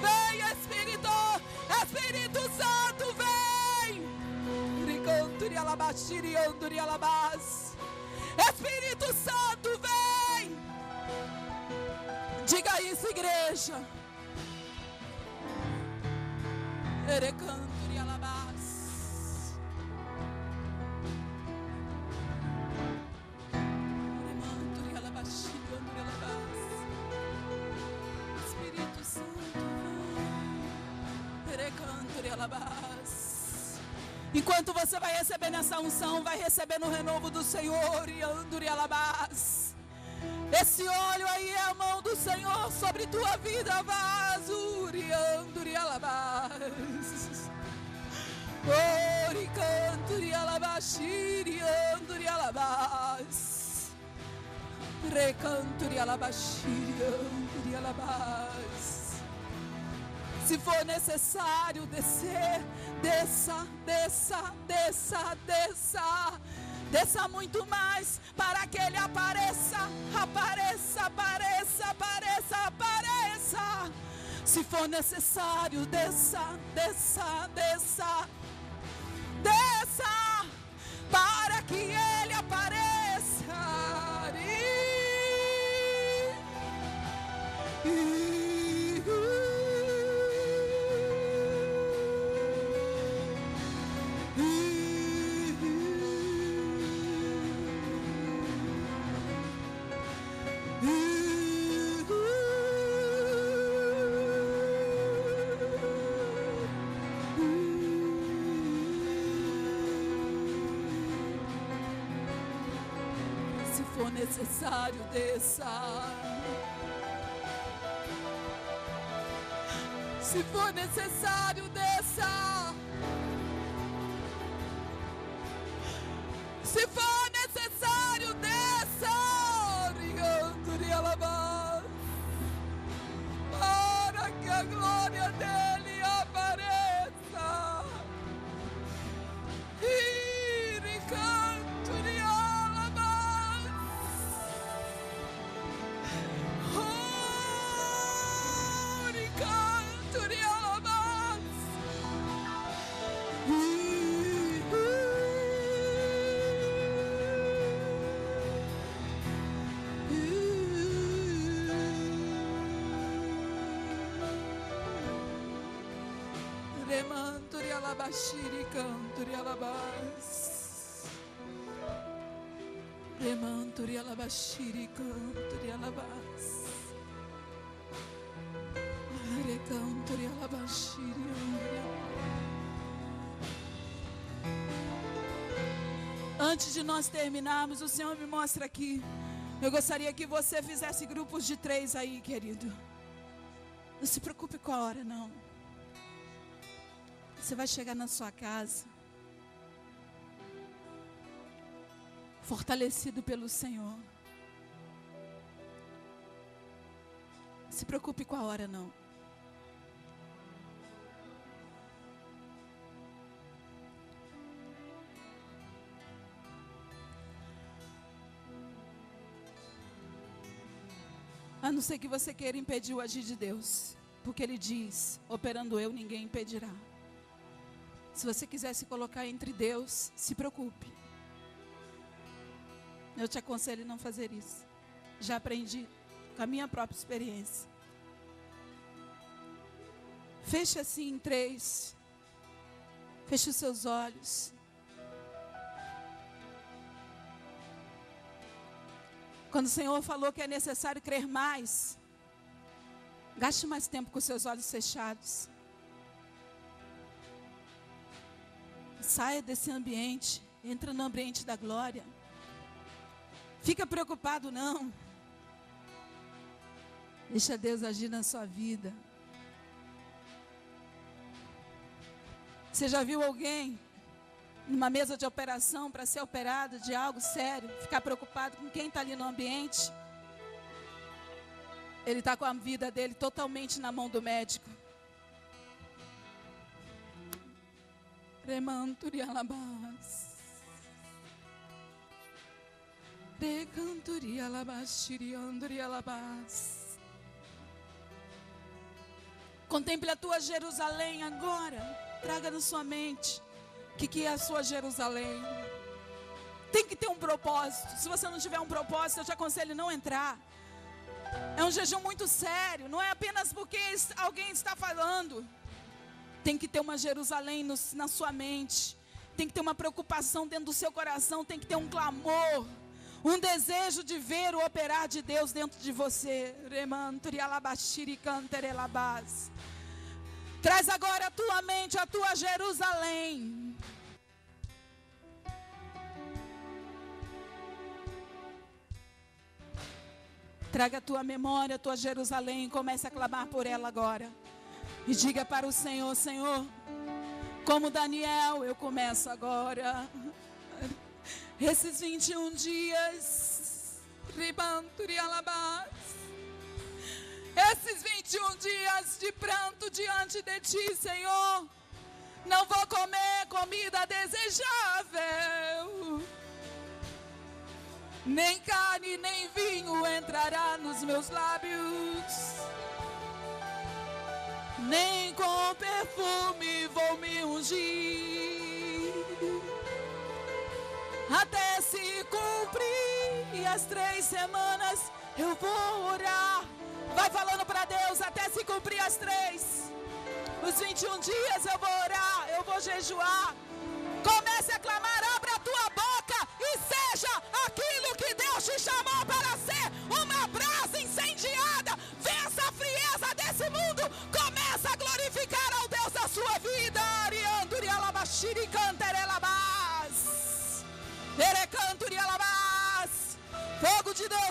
Vem, Espírito Santo, vem. Espírito Santo, vem. Diga isso, igreja. Espírito Santo, enquanto você vai receber nessa unção, vai receber no renovo do Senhor. Esse óleo aí é a mão do Senhor sobre tua vida, vaso. Se for necessário descer, desça, desça, desça, desça. Desça muito mais para que Ele apareça, apareça, apareça, apareça, apareça. Se for necessário, desça, desça, desça, desça, para que Ele apareça. Se for necessário, desça. Se for necessário, desça. Se for necessário, desça. Para que a glória dele apareça. Remanturi alabashiri canturi alabas. Remanturi alabashiri canturi alabas. Antes de nós terminarmos, o Senhor me mostra aqui. Eu gostaria que você fizesse grupos de 3 aí, querido. Não se preocupe com a hora, não. Você vai chegar na sua casa fortalecido pelo Senhor. Não se preocupe com a hora, não. A não ser que você queira impedir o agir de Deus. Porque Ele diz, operando eu, ninguém impedirá. Se você quiser se colocar entre Deus, se preocupe. Eu te aconselho a não fazer isso. Já aprendi com a minha própria experiência. Feche assim em 3. Feche os seus olhos. Quando o Senhor falou que é necessário crer mais, gaste mais tempo com seus olhos fechados. Saia desse ambiente, entra no ambiente da glória. Fica preocupado não. Deixa Deus agir na sua vida. Você já viu alguém numa mesa de operação para ser operado de algo sério, ficar preocupado com quem está ali no ambiente? Ele está com a vida dele totalmente na mão do médico. Remanturi alabás. Recanturi alabás, shirianduri alabás. Contemple a tua Jerusalém agora. Traga na sua mente o que é a sua Jerusalém. Tem que ter um propósito. Se você não tiver um propósito, eu te aconselho a não entrar. É um jejum muito sério. Não é apenas porque alguém está falando. Tem que ter uma Jerusalém na sua mente. Tem que ter uma preocupação dentro do seu coração. Tem que ter um clamor, um desejo de ver o operar de Deus dentro de você. Traz agora a tua mente, a tua Jerusalém. Traga a tua memória, a tua Jerusalém. Comece a clamar por ela agora. E diga para o Senhor: Senhor, como Daniel, eu começo agora. Esses 21 dias, esses 21 dias de pranto diante de Ti, Senhor. Não vou comer comida desejável. Nem carne, nem vinho entrará nos meus lábios. Nem com perfume vou me ungir. Até se cumprir as 3 semanas eu vou orar. Vai falando para Deus, até se cumprir as 3. Os 21 dias eu vou orar, eu vou jejuar. Comece a clamar, abra a tua boca e seja aquilo que Deus te chamou para ser. Uma brasa incendiada. Vença a frieza desse mundo. Começa a glorificar ao Deus da sua vida. Arianduri alabashiri canterelabás. Erecanturi alabás.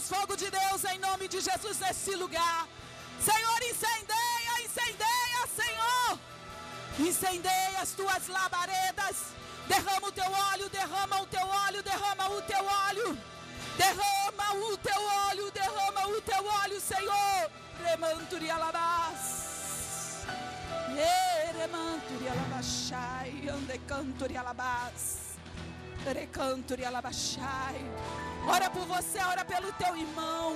Fogo de Deus, em nome de Jesus nesse lugar. Senhor, incendeia, incendeia, Senhor. Incendeia as tuas labaredas. Derrama o teu óleo, derrama o teu óleo, derrama o teu óleo. Derrama o teu óleo, derrama o teu óleo, Senhor. Remanturi alabás. Remanturi alabashai, andecanturi alabás. Recanturi alabashai. Ora por você, ora pelo teu irmão.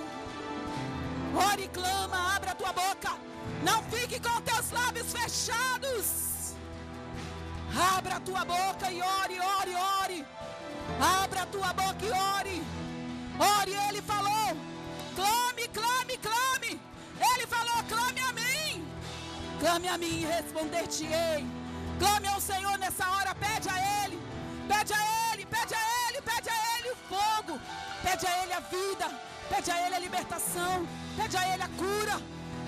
Ora e clama, abra a tua boca. Não fique com teus lábios fechados. Abra a tua boca e ore, ore, ore. Abra a tua boca e ore. Ore, Ele falou: clame, clame, clame. Ele falou: clame a mim. Clame a mim e responder-te-ei. Clame ao Senhor nessa hora, pede a Ele. Pede a Ele, pede a Ele, pede a Ele o fogo. Pede a Ele a vida. Pede a Ele a libertação. Pede a Ele a cura.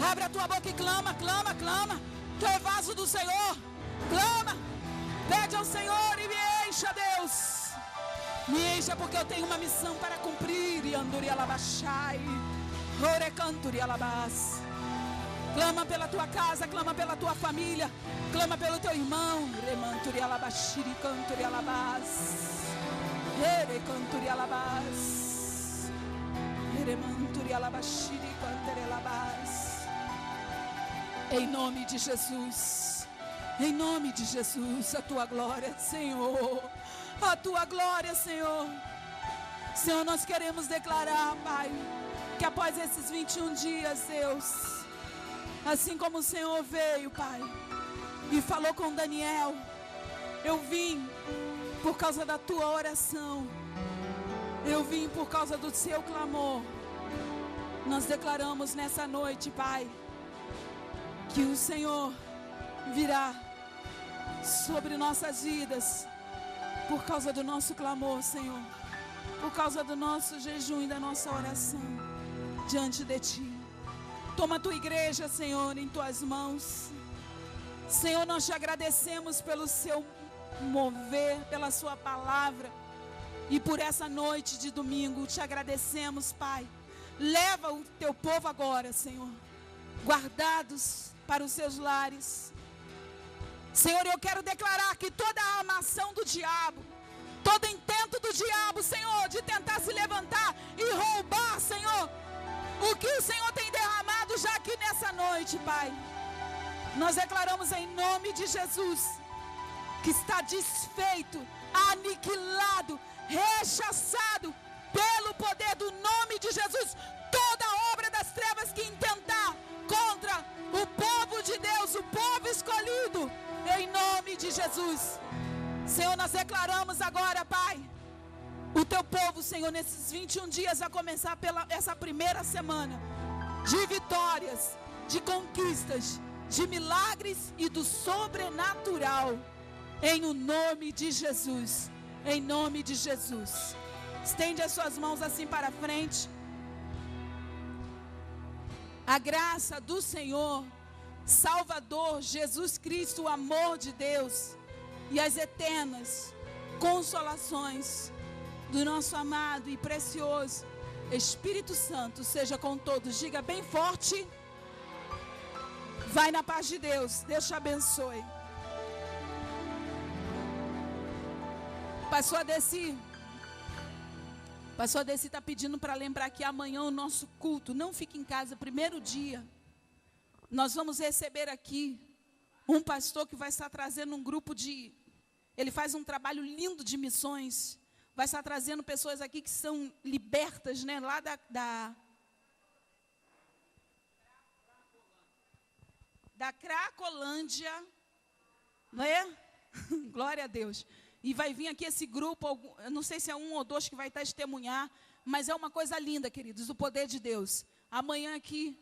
Abre a tua boca e clama, clama, clama. Tu é vaso do Senhor. Clama. Pede ao Senhor e me encha, Deus. Me encha porque eu tenho uma missão para cumprir. E anduri alabachai. Orecanturi alabás. Clama pela tua casa, clama pela tua família, clama pelo teu irmão. Remanturi alabashiri canturi alabás. Canturi alabás. Remanturi alabashiri canturi alabás. Em nome de Jesus. Em nome de Jesus, a tua glória, Senhor. A tua glória, Senhor. Senhor, nós queremos declarar, Pai, que após esses 21 dias, Deus, assim como o Senhor veio, Pai, e falou com Daniel, eu vim por causa da tua oração, eu vim por causa do seu clamor. Nós declaramos nessa noite, Pai, que o Senhor virá sobre nossas vidas, por causa do nosso clamor, Senhor, por causa do nosso jejum e da nossa oração diante de Ti. Toma a tua igreja, Senhor, em tuas mãos. Senhor, nós te agradecemos pelo seu mover, pela sua palavra e por essa noite de domingo. Te agradecemos, Pai. Leva o teu povo agora, Senhor, guardados para os seus lares. Senhor, eu quero declarar que toda a armação do diabo, todo intento do diabo, Senhor, de tentar se levantar e roubar, Senhor, o que o Senhor tem derramado já aqui nessa noite, Pai. Nós declaramos em nome de Jesus que está desfeito, aniquilado, rechaçado pelo poder do nome de Jesus toda obra das trevas que intentar contra o povo de Deus, o povo escolhido, em nome de Jesus. Senhor, nós declaramos agora, Pai, o teu povo, Senhor, nesses 21 dias, a começar pela essa primeira semana de vitórias, de conquistas, de milagres e do sobrenatural, em o nome de Jesus, em nome de Jesus. Estende as suas mãos assim para frente. A graça do Senhor, Salvador Jesus Cristo, o amor de Deus e as eternas consolações do nosso amado e precioso Espírito Santo seja com todos. Diga bem forte. Vai na paz de Deus. Deus te abençoe. Pastor Adeci está pedindo para lembrar que amanhã o nosso culto, não fique em casa, primeiro dia, nós vamos receber aqui um pastor que vai estar trazendo um grupo de, ele faz um trabalho lindo de missões, vai estar trazendo pessoas aqui que são libertas, né, lá da Cracolândia, não é? Glória a Deus. E vai vir aqui esse grupo, eu não sei se é um ou dois que vai estar testemunhar, mas é uma coisa linda, queridos, o poder de Deus. Amanhã aqui